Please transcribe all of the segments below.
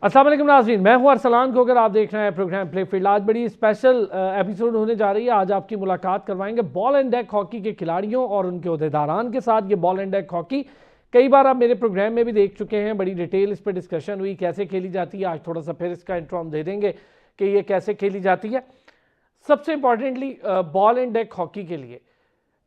अस्सलाम वालेकुम नाज़रीन, मैं हूं अरसलान को। अगर आप देख रहे हैं प्रोग्राम प्ले फील्ड, आज बड़ी स्पेशल एपिसोड होने जा रही है। आज आपकी मुलाकात करवाएंगे बॉल एंड डेक हॉकी के खिलाड़ियों और उनके अहदेदारान के साथ। ये बॉल एंड डेक हॉकी कई बार आप मेरे प्रोग्राम में भी देख चुके हैं, बड़ी डिटेल इस पर डिस्कशन हुई कैसे खेली जाती है। आज थोड़ा सा फिर इसका इंट्रो हम दे देंगे कि ये कैसे खेली जाती है। सबसे importantly ball and deck hockey के लिए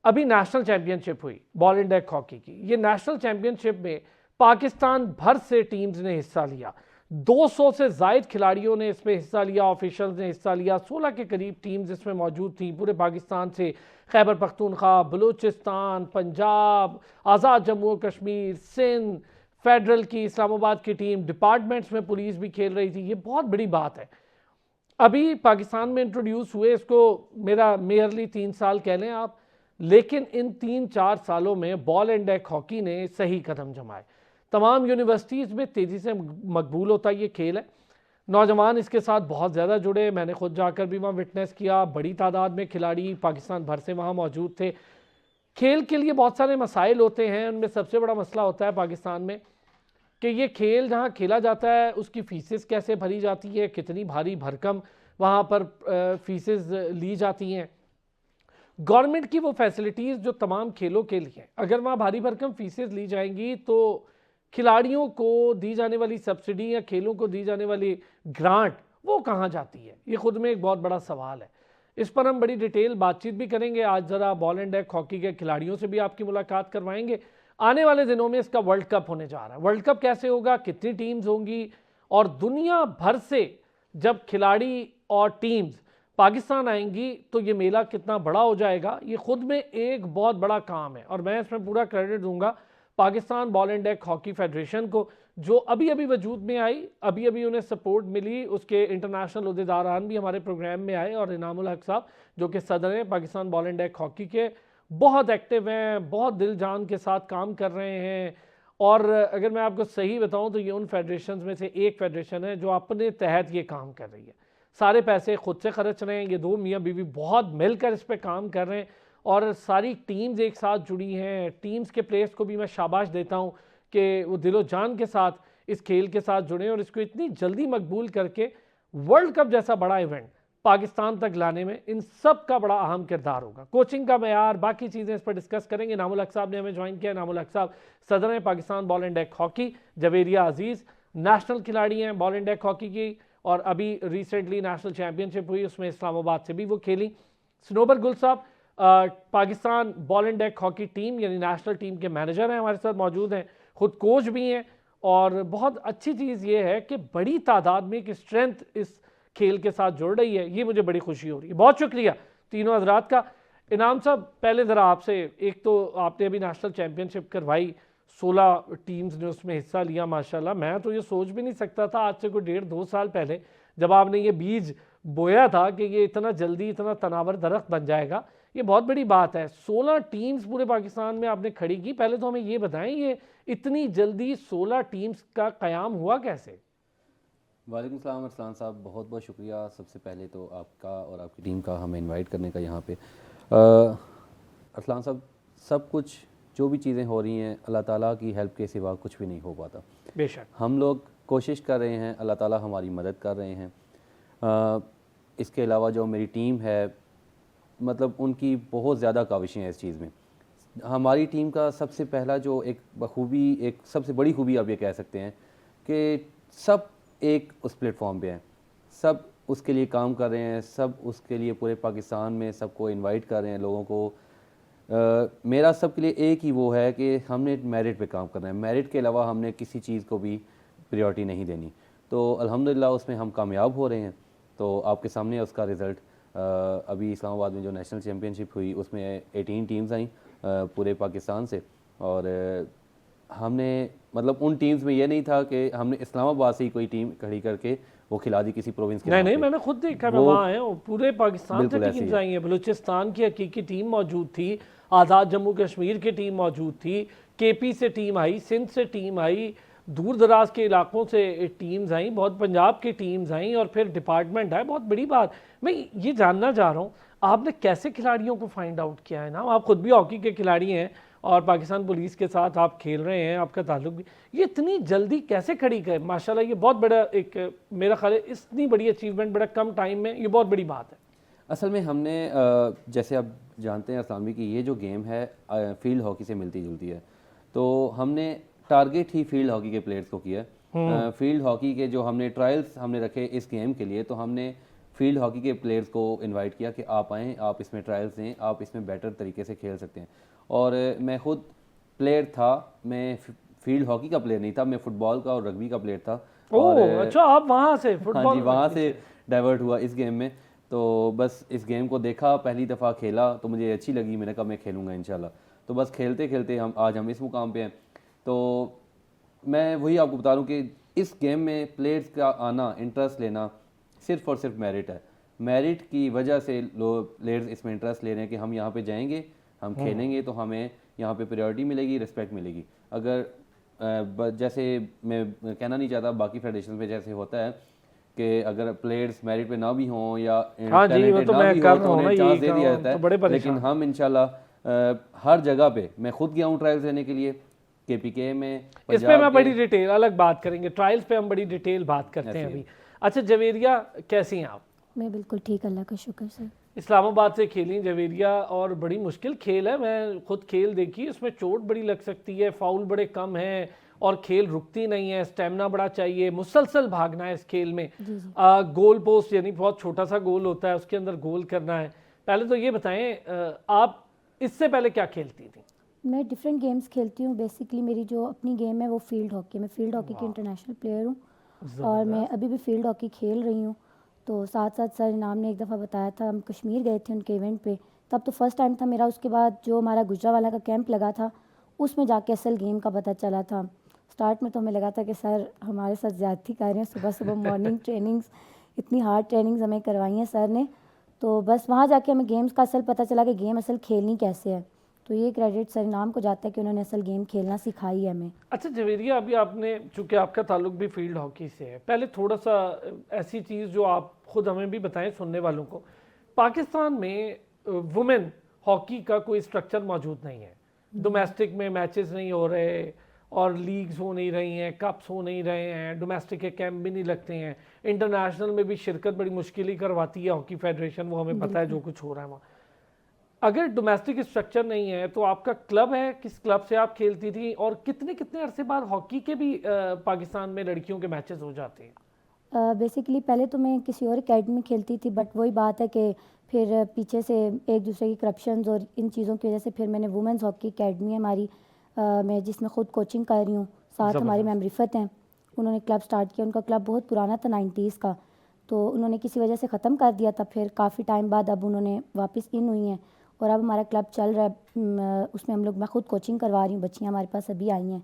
अभी नेशनल चैंपियनशिप हुई बॉल एंड डेक हॉकी की। ये नेशनल चैंपियनशिप में पाकिस्तान भर से टीम्स ने हिस्सा लिया। 200 से जायद खिलाड़ियों ने इसमें हिस्सा लिया, ऑफिशियल्स ने हिस्सा लिया। 16 के करीब टीम्स इसमें मौजूद थी पूरे पाकिस्तान से। खैबर पख्तूनख्वा, बलूचिस्तान, पंजाब, आज़ाद जम्मू और कश्मीर, सिंध, फेडरल की, इस्लामाबाद की टीम, डिपार्टमेंट्स में पुलिस भी खेल रही थी। ये बहुत बड़ी बात है। अभी पाकिस्तान में इंट्रोड्यूस हुए, इसको मेरा मेयरली 3 साल कह लें आप, लेकिन इन 3-4 सालों में बॉल एंड डेक हॉकी ने सही कदम जमाए। तमाम यूनिवर्सिटीज़ में तेज़ी से मकबूल होता ये खेल है। नौजवान इसके साथ बहुत ज़्यादा जुड़े। मैंने खुद जाकर भी वहाँ विटनेस किया। बड़ी तादाद में खिलाड़ी पाकिस्तान भर से वहाँ मौजूद थे। खेल के लिए बहुत सारे मसाइल होते हैं, उनमें सबसे बड़ा मसला होता है पाकिस्तान में कि ये खेल जहाँ खेला जाता है उसकी फ़ीसेस कैसे भरी जाती है, कितनी भारी भरकम वहाँ पर फ़ीसेस ली जाती हैं। गवर्नमेंट की वो फैसिलिटीज़ जो तमाम खेलों के लिए, अगर वहाँ भारी भरकम फ़ीसेस ली जाएंगी तो खिलाड़ियों को दी जाने वाली सब्सिडी या खेलों को दी जाने वाली ग्रांट वो कहाँ जाती है, ये खुद में एक बहुत बड़ा सवाल है। इस पर हम बड़ी डिटेल बातचीत भी करेंगे। आज ज़रा बॉल एंड डेक हॉकी के खिलाड़ियों से भी आपकी मुलाकात करवाएंगे। आने वाले दिनों में इसका वर्ल्ड कप होने जा रहा है। वर्ल्ड कप कैसे होगा, कितनी टीम्स होंगी, और दुनिया भर से जब खिलाड़ी और टीम्स पाकिस्तान आएंगी तो ये मेला कितना बड़ा हो जाएगा, ये खुद में एक बहुत बड़ा काम है। और मैं इसमें पूरा क्रेडिट दूंगा Pakistan ball and deck hockey federation को, जो अभी अभी वजूद में आई, अभी अभी उन्हें सपोर्ट मिली। उसके इंटरनेशनल अहदेदारान भी हमारे प्रोग्राम में आए, और इनामुल हक साहब जो कि सदर हैं Pakistan ball and deck hockey के, बहुत एक्टिव हैं, बहुत दिल जान के साथ काम कर रहे हैं। और अगर मैं आपको सही बताऊं तो ये उन फेडरेशन में से एक फेडरेशन है जो अपने तहत ये काम कर रही है। सारे पैसे खुद से खर्च रहे हैं। ये दो मियाँ बीवी बहुत मिलकर इस पर काम कर रहे हैं, और सारी टीम्स एक साथ जुड़ी हैं। टीम्स के प्लेयर्स को भी मैं शाबाश देता हूं कि वो दिलो जान के साथ इस खेल के साथ जुड़े, और इसको इतनी जल्दी मकबूल करके वर्ल्ड कप जैसा बड़ा इवेंट पाकिस्तान तक लाने में इन सब का बड़ा अहम किरदार होगा। कोचिंग का मैयार, बाकी चीज़ें इस पर डिस्कस करेंगे। इनामुल हक साहब ने हमें ज्वाइन किया। इनामुल हक साहब सदर हैं Pakistan ball and deck hockey. Javeria Aziz national खिलाड़ी हैं बॉल एंड डेक हॉकी की, और अभी रिसेंटली नेशनल चैंपियनशिप हुई, उसमें इस्लामाबाद से भी वो खेली। सनोबर गुल साहब Pakistan ball and deck hockey team यानी नेशनल टीम के मैनेजर हैं, हमारे साथ मौजूद हैं, खुद कोच भी हैं। और बहुत अच्छी चीज़ ये है कि बड़ी तादाद में एक स्ट्रेंथ इस खेल के साथ जुड़ रही है, ये मुझे बड़ी खुशी हो रही है। बहुत शुक्रिया तीनों हजरात का। इनाम साहब, पहले ज़रा आपसे, एक तो आपने अभी नेशनल चैंपियनशिप करवाई, 16 टीम्स ने उसमें हिस्सा लिया माशाल्लाह। मैं तो ये सोच भी नहीं सकता था आज से कोई 1.5-2 साल पहले जब आपने ये बीज बोया था कि ये इतना जल्दी इतना तनावर दरख्त बन जाएगा। ये बहुत बड़ी बात है। 16 टीम्स पूरे पाकिस्तान में आपने खड़ी की। पहले तो हमें ये बताएं, ये इतनी जल्दी 16 टीम्स का क़याम हुआ कैसे? वालेकुम सलाम अरसलान साहब, बहुत बहुत शुक्रिया सबसे पहले तो आपका और आपकी टीम का हमें इनवाइट करने का यहाँ पे। अरसलान साहब, सब कुछ जो भी चीज़ें हो रही हैं अल्लाह ताला की हेल्प के सिवा कुछ भी नहीं हो पाता। बेशक हम लोग कोशिश कर रहे हैं, अल्लाह ताला हमारी मदद कर रहे हैं। इसके अलावा जो मेरी टीम है, मतलब उनकी बहुत ज़्यादा काविशें हैं इस चीज़ में। हमारी टीम का सबसे पहला जो एक बखूबी, एक सबसे बड़ी खूबी आप ये कह सकते हैं कि सब एक उस प्लेटफॉर्म पे हैं, सब उसके लिए काम कर रहे हैं, सब उसके लिए पूरे पाकिस्तान में सबको इनवाइट कर रहे हैं लोगों को। मेरा सबके लिए एक ही वो है कि हमने मेरिट पे काम करना है। मेरिट के अलावा हमने किसी चीज़ को भी प्रायोरिटी नहीं देनी। तो अल्हम्दुलिल्लाह उसमें हम कामयाब हो रहे हैं। तो आपके सामने उसका रिज़ल्ट, अभी इस्लामाबाद में जो नेशनल चैम्पियनशिप हुई उसमें 18 टीम्स आई पूरे पाकिस्तान से। और हमने मतलब उन टीम्स में ये नहीं था कि हमने इस्लामाबाद से ही कोई टीम खड़ी करके वो खिला दी किसी प्रोविंस के। नहीं, मैंने खुद देखा, मैं वहाँ आया हूँ, पूरे पाकिस्तान से टीम्स आई हैं। बलूचिस्तान की हकीकी टीम मौजूद थी, आज़ाद जम्मू कश्मीर की टीम मौजूद थी, केपी से टीम आई, सिंध से टीम आई, दूर दराज के इलाकों से टीम्स आई, बहुत पंजाब की टीम्स आई, और फिर डिपार्टमेंट आए। बहुत बड़ी बात। मैं ये जानना चाह रहा हूँ आपने कैसे खिलाड़ियों को फाइंड आउट किया है ना? आप खुद भी हॉकी के खिलाड़ी हैं, और पाकिस्तान पुलिस के साथ आप खेल रहे हैं, आपका ताल्लुक भी, ये इतनी जल्दी कैसे खड़ी कर माशाल्लाह, ये बहुत बड़ा एक मेरा ख्याल है इतनी बड़ी अचीवमेंट बड़ा कम टाइम में, ये बहुत बड़ी बात है। असल में हमने जैसे आप जानते हैं असलामी की ये जो गेम है फील्ड हॉकी से मिलती जुलती है, तो हमने टारगेट ही फील्ड हॉकी के प्लेयर्स को किया है। फील्ड हॉकी के जो हमने ट्रायल्स हमने रखे इस गेम के लिए, तो हमने फील्ड हॉकी के प्लेयर्स को इनवाइट किया कि आप आएँ, आप इसमें ट्रायल्स दें, आप इसमें बेटर तरीके से खेल सकते हैं। और मैं खुद प्लेयर था, मैं फील्ड हॉकी का प्लेयर नहीं था, मैं फुटबॉल का और रग्बी का प्लेयर था। और अच्छा, आप वहाँ से हाँ फुटबॉल जी, वहाँ से डाइवर्ट हुआ इस गेम में। तो बस इस गेम को देखा, पहली दफ़ा खेला तो मुझे अच्छी लगी, मैंने कहा मैं खेलूँगा इंशाल्लाह। तो बस खेलते खेलते हम इस मुकाम पे हैं। तो मैं वही आपको बता दूँ कि इस गेम में प्लेयर्स का आना, इंटरेस्ट लेना सिर्फ़ और सिर्फ मेरिट है। मेरिट की वजह से लोग प्लेयर्स इसमें इंटरेस्ट ले रहे हैं कि हम यहाँ पे जाएंगे, हम खेलेंगे तो हमें यहाँ पे प्रायोरिटी मिलेगी, रिस्पेक्ट मिलेगी। अगर जैसे मैं कहना नहीं चाहता बाकी फेडरेशन में जैसे होता है कि अगर प्लेयर्स मेरिट पे ना भी हों या टैलेंटेड ना भी हो तो उन्हें चांस दे दिया जाता है, लेकिन हम इंशाल्लाह हर जगह पे, मैं खुद गया हूँ ट्रायल्स देने के लिए KPK में। इस पे मैं बड़ी डिटेल अलग बात करेंगे, ट्रायल्स पे हम बड़ी डिटेल बात करते हैं अभी। अच्छा जवेरिया, कैसी हैं आप? मैं बिल्कुल ठीक, अल्लाह का शुक्र सर। इस्लामाबाद से खेली जवेरिया, और बड़ी मुश्किल खेल है, मैं खुद खेल देखी, इसमें चोट बड़ी लग सकती है, फाउल बड़े कम हैं और खेल रुकती नहीं है, स्टेमिना बड़ा चाहिए, मुसलसल भागना है इस खेल में। गोल पोस्ट यानी बहुत छोटा सा गोल होता है, उसके अंदर गोल करना है। पहले तो ये बताएं, आप इससे पहले क्या खेलती थी? मैं डिफरेंट गेम्स खेलती हूँ। बेसिकली मेरी जो अपनी गेम है वो फील्ड हॉकी, मैं फील्ड हॉकी की इंटरनेशनल प्लेयर हूँ और मैं अभी भी फील्ड हॉकी खेल रही हूँ। तो साथ साथ सर इनाम ने एक दफ़ा बताया था, हम कश्मीर गए थे उनके इवेंट पे, तब तो फर्स्ट टाइम था मेरा। उसके बाद जो हमारा गुजरावाला का कैंप लगा था उसमें जाके असल गेम का पता चला था। स्टार्ट में तो हमें लगा था कि सर हमारे साथ ज़्यादती कर रहे हैं, सुबह सुबह मॉर्निंग ट्रेनिंग्स, इतनी हार्ड ट्रेनिंग्स हमें करवाई हैं सर ने। तो बस वहाँ जाके हमें गेम्स का असल पता चला कि गेम असल खेलनी कैसे है। तो ये क्रेडिट सर इनाम को जाता है कि उन्होंने असल गेम खेलना सिखाई है हमें। अच्छा जवेरिया, अभी आपने, चूँकि आपका ताल्लुक भी फील्ड हॉकी से है, पहले थोड़ा सा ऐसी चीज़ जो आप खुद हमें भी बताएं सुनने वालों को, पाकिस्तान में वुमेन हॉकी का कोई स्ट्रक्चर मौजूद नहीं है, डोमेस्टिक में मैचेस नहीं हो रहे और लीग्स हो नहीं रही हैं, कप्स हो नहीं रहे हैं, डोमेस्टिक के कैंप भी नहीं लगते हैं, इंटरनेशनल में भी शिरकत बड़ी मुश्किल ही करवाती है हॉकी फेडरेशन, वो हमें पता है जो कुछ हो रहा है वहाँ। अगर डोमेस्टिक स्ट्रक्चर नहीं है तो आपका क्लब है, किस क्लब से आप खेलती थी और कितने कितने अरसे बाद हॉकी के भी पाकिस्तान में लड़कियों के मैचेस हो जाते हैं? बेसिकली पहले तो मैं किसी और एकेडमी में खेलती थी, बट वही बात है कि फिर पीछे से एक दूसरे की करप्शंस और इन चीज़ों की वजह से फिर मैंने वुमेंस हॉकी एकेडमी है हमारी, मैं जिसमें ख़ुद कोचिंग कर रही हूँ, साथ हमारी मैम रिफत हैं, उन्होंने क्लब स्टार्ट किया। उनका क्लब बहुत पुराना था 90s का, तो उन्होंने किसी वजह से ख़त्म कर दिया था। फिर काफ़ी टाइम बाद अब उन्होंने वापस इन हुई हैं और अब हमारा क्लब चल रहा है। उसमें हम लोग, मैं ख़ुद कोचिंग करवा रही हूँ, बच्चियाँ हमारे पास अभी आई हैं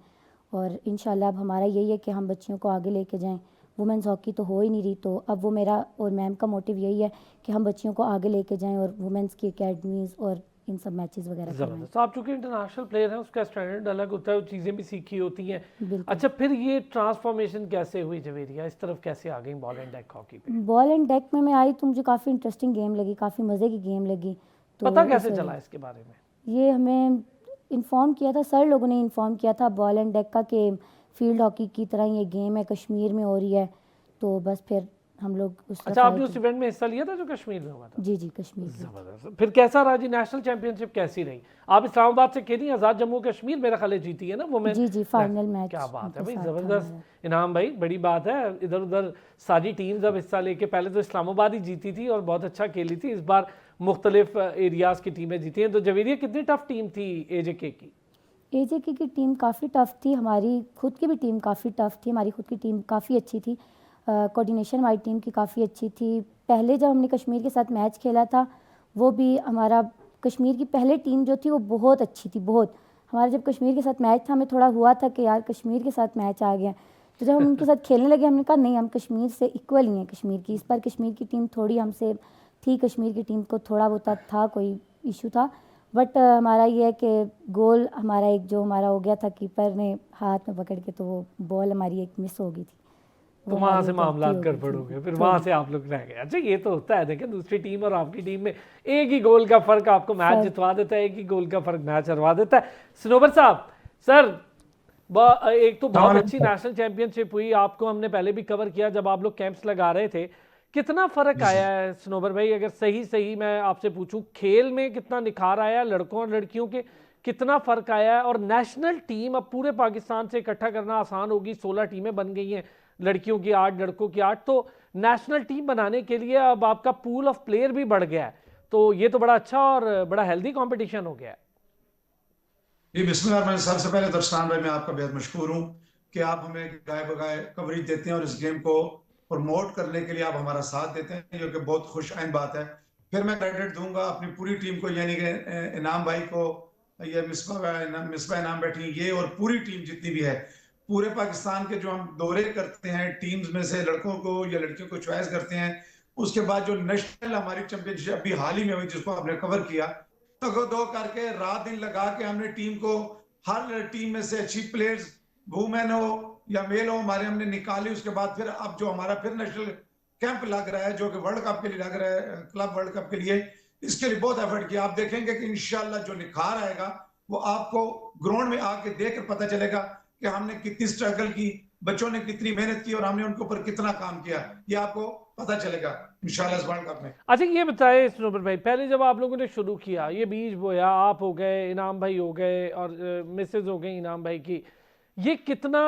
और इंशाल्लाह अब हमारा यही है कि हम बच्चियों को आगे लेके जाएं। वुमेंस हॉकी तो हो ही नहीं रही, तो अब वो मेरा और मैम का मोटिव यही है कि हम बच्चियों को आगे लेके जाएं और वुमेंस की एकेडमीज़ और इन सब मैचेस वगैरह करवाएं। तो आप चूँकि इंटरनेशनल प्लेयर हैं, उसका स्टैंडर्ड अलग होता है, वो चीज़ें भी सीखी होती हैं। अच्छा, फिर ये ट्रांसफॉर्मेशन कैसे हुई जवेरिया, इस तरफ कैसे आ गई बॉल एंड डेक हॉकी पे? बॉल एंड डेक में मैं आई तो मुझे काफ़ी इंटरेस्टिंग गेम लगी, काफ़ी मज़े की गेम लगी। तो पता कैसे चला इसके बारे में? ये हमें इन्फॉर्म किया था, सर लोगों ने इन्फॉर्म किया था बॉल एंड डेक का कि फील्ड हॉकी की तरह ये गेम है, कश्मीर में हो रही है, तो बस फिर हम लोग उस। अच्छा, आपने उस इवेंट में हिस्सा लिया था जो कश्मीर में हुआ था? जी जी, कश्मीर। जबरदस्त। फिर कैसा रहा जी, नेशनल चैंपियनशिप कैसी रही? आप इस्लामाबाद से खेली, आज़ाद जम्मू कश्मीर मेरा ख्याल जीती है ना वो? जी जी, फाइनल मैच। क्या बात है भाई, ज़बरदस्त इनाम भाई, बड़ी बात है। इधर उधर सारी टीम्स अब हिस्सा लेके, पहले तो इस्लामाबाद ही जीती थी और बहुत अच्छा खेली थी, इस बार मुख्तलिफ एरियाज़ की टीमें जीती हैं। तो जवेरिया, कितनी टफ टीम थी AJK की? AJK की टीम काफ़ी टफ थी, हमारी खुद की भी टीम काफ़ी टफ थी, हमारी खुद की टीम काफ़ी अच्छी थी, कोऑर्डिनेशन हमारी टीम की काफ़ी अच्छी थी। पहले जब हमने कश्मीर के साथ मैच खेला था, वो भी हमारा कश्मीर की पहले टीम जो थी वो बहुत अच्छी थी, बहुत। हमारा जब कश्मीर के साथ मैच था, हमें थोड़ा हुआ था कि यार कश्मीर के साथ मैच आ गया, तो जब हम उनके साथ खेलने लगे हमने कहा नहीं, हम कश्मीर से इक्वल ही हैं कश्मीर की। इस बार कश्मीर की टीम थोड़ी हमसे थी, कश्मीर की टीम को थोड़ा बहुत था कोई इशू था, बट हमारा ये है कि गोल हमारा एक जो हमारा हो गया था, कीपर ने हाथ में पकड़ के, तो वो बॉल हमारी एक मिस हो गई थी। तो वहां से मामला गड़बड़ हो गए, फिर वहां से आप लोग रह गए। अच्छा, ये तो होता है, देखिए दूसरी टीम और आपकी टीम में एक ही गोल का फर्क आपको मैच जितवा देता है, एक ही गोल का फर्क मैच हरवा देता है। सनोबर साहब, सर एक तो बहुत अच्छी नेशनल चैंपियनशिप हुई, आपको हमने पहले भी कवर किया जब आप लोग कैंप्स लगा रहे थे। कितना फर्क आया है सनोबर भाई, अगर सही मैं आपसे पूछूं, खेल में कितना निखार आया है, लड़कों और लड़कियों के कितना फर्क आया है? और नेशनल टीम अब पूरे पाकिस्तान से इकट्ठा करना आसान होगी, 16 टीमें बन गई हैं, लड़कियों की 8, लड़कों की 8, तो नेशनल टीम बनाने के लिए अब आपका पूल ऑफ प्लेयर भी बढ़ गया है, तो ये तो बड़ा अच्छा और बड़ा हेल्दी कंपटीशन हो गया है। जी बिस्मिल्लाह। मैं सबसे पहले तो अरसलान भाई, मैं आपका बेहद मशहूर हूँ कि आप हमें गाय बगाए कवरेज देते हैं और इस गेम को प्रमोट करने के लिए आप हमारा साथ देते हैं, जो कि बहुत खुश आइन बात है। फिर मैं क्रेडिट दूंगा अपनी पूरी टीम को, यानी कि इनाम भाई को, ये मिसबा इनाम बैठी, ये और पूरी टीम जितनी भी है, पूरे पाकिस्तान के जो हम दौरे करते हैं टीम्स में से लड़कों को या लड़कियों को चॉइस करते हैं, उसके बाद जो नेशनल हमारी चैंपियनशिप अभी हाल ही में हुई जिसको आपने कवर किया, तो दो करके रात दिन लगा के हमने टीम को, हर टीम में से अच्छी प्लेयर्स वुमेन हो या मेल हो हमारे, हमने निकाली। उसके बाद फिर अब जो हमारा फिर नेशनल कैंप लग रहा है, जो कि वर्ल्ड कप के लिए लग रहा है, क्लब वर्ल्ड कप के लिए, इसके लिए बहुत एफर्ट किया। आप देखेंगे कि इंशाल्लाह जो निखार आएगा वो आपको ग्राउंड में आके देख कर पता चलेगा कि हमने कितनी स्ट्रगल की, बच्चों ने कितनी मेहनत की और हमने उनके ऊपर कितना काम किया, ये आपको पता चलेगा इंशाल्लाह इस वर्ल्ड कप में। अच्छा, ये बताए सनोबर भाई, पहले जब आप लोगों ने शुरू किया, ये बीज बोया, आप हो गए, इनाम भाई हो गए और मिसेज हो गई इनाम भाई की, ये कितना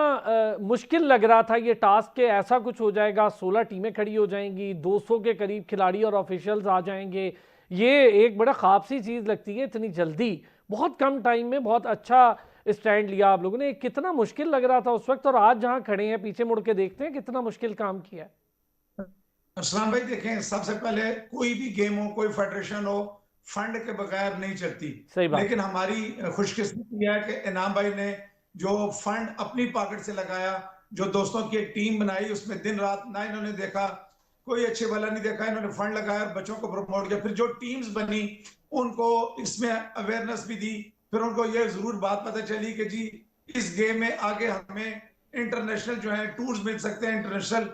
मुश्किल लग रहा था ये टास्क के ऐसा कुछ हो जाएगा, 16 टीमें खड़ी हो जाएंगी, 200 के करीब खिलाड़ी और ऑफिशियल्स आ जाएंगे, ये एक बड़ा ख्वाब सी चीज़ लगती है, इतनी जल्दी बहुत कम टाइम में बहुत अच्छा स्टैंड लिया आप लोगों ने, कितना मुश्किल लग रहा था उस वक्त, और आज जहां खड़े हैं पीछे मुड़ के देखते हैं कितना मुश्किल काम किया है। असलाम भाई देखें, सबसे पहले कोई भी गेम हो, कोई फेडरेशन हो, फंड के बगैर नहीं चलती। सही बात। लेकिन हमारी खुशकिस्मती है कि इनाम भाई ने जो फंड अपनी पॉकेट से लगाया, जो दोस्तों की एक टीम बनाई, उसमें दिन रात ना इन्होंने देखा, कोई अच्छे वाला नहीं देखा, इन्होंने फंड लगाया और बच्चों को प्रमोट किया। फिर जो टीम्स बनी उनको इसमें अवेयरनेस भी दी, फिर उनको ये जरूर बात पता चली कि जी इस गेम में आगे हमें इंटरनेशनल जो है टूर्स मिल सकते हैं, इंटरनेशनल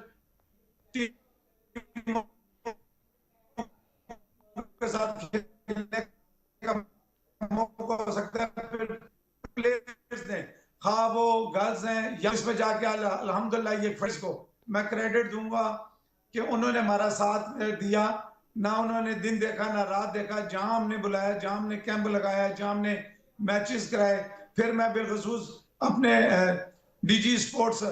के साथ खेलने का मौका हो सकता है। फिर प्लेयर्स ने, हाँ वो गर्ल्स हैं या इसमें जाके अल्हम्दुलिल्लाह, ये फर्ज को मैं क्रेडिट दूंगा कि उन्होंने हमारा साथ दिया, ना उन्होंने दिन देखा ना रात देखा, जहां हमने बुलाया, जहां हमने कैंप लगाया, जहां हमने मैचेस कराए। फिर मैं बिलखसूस अपने डीजी स्पोर्ट्स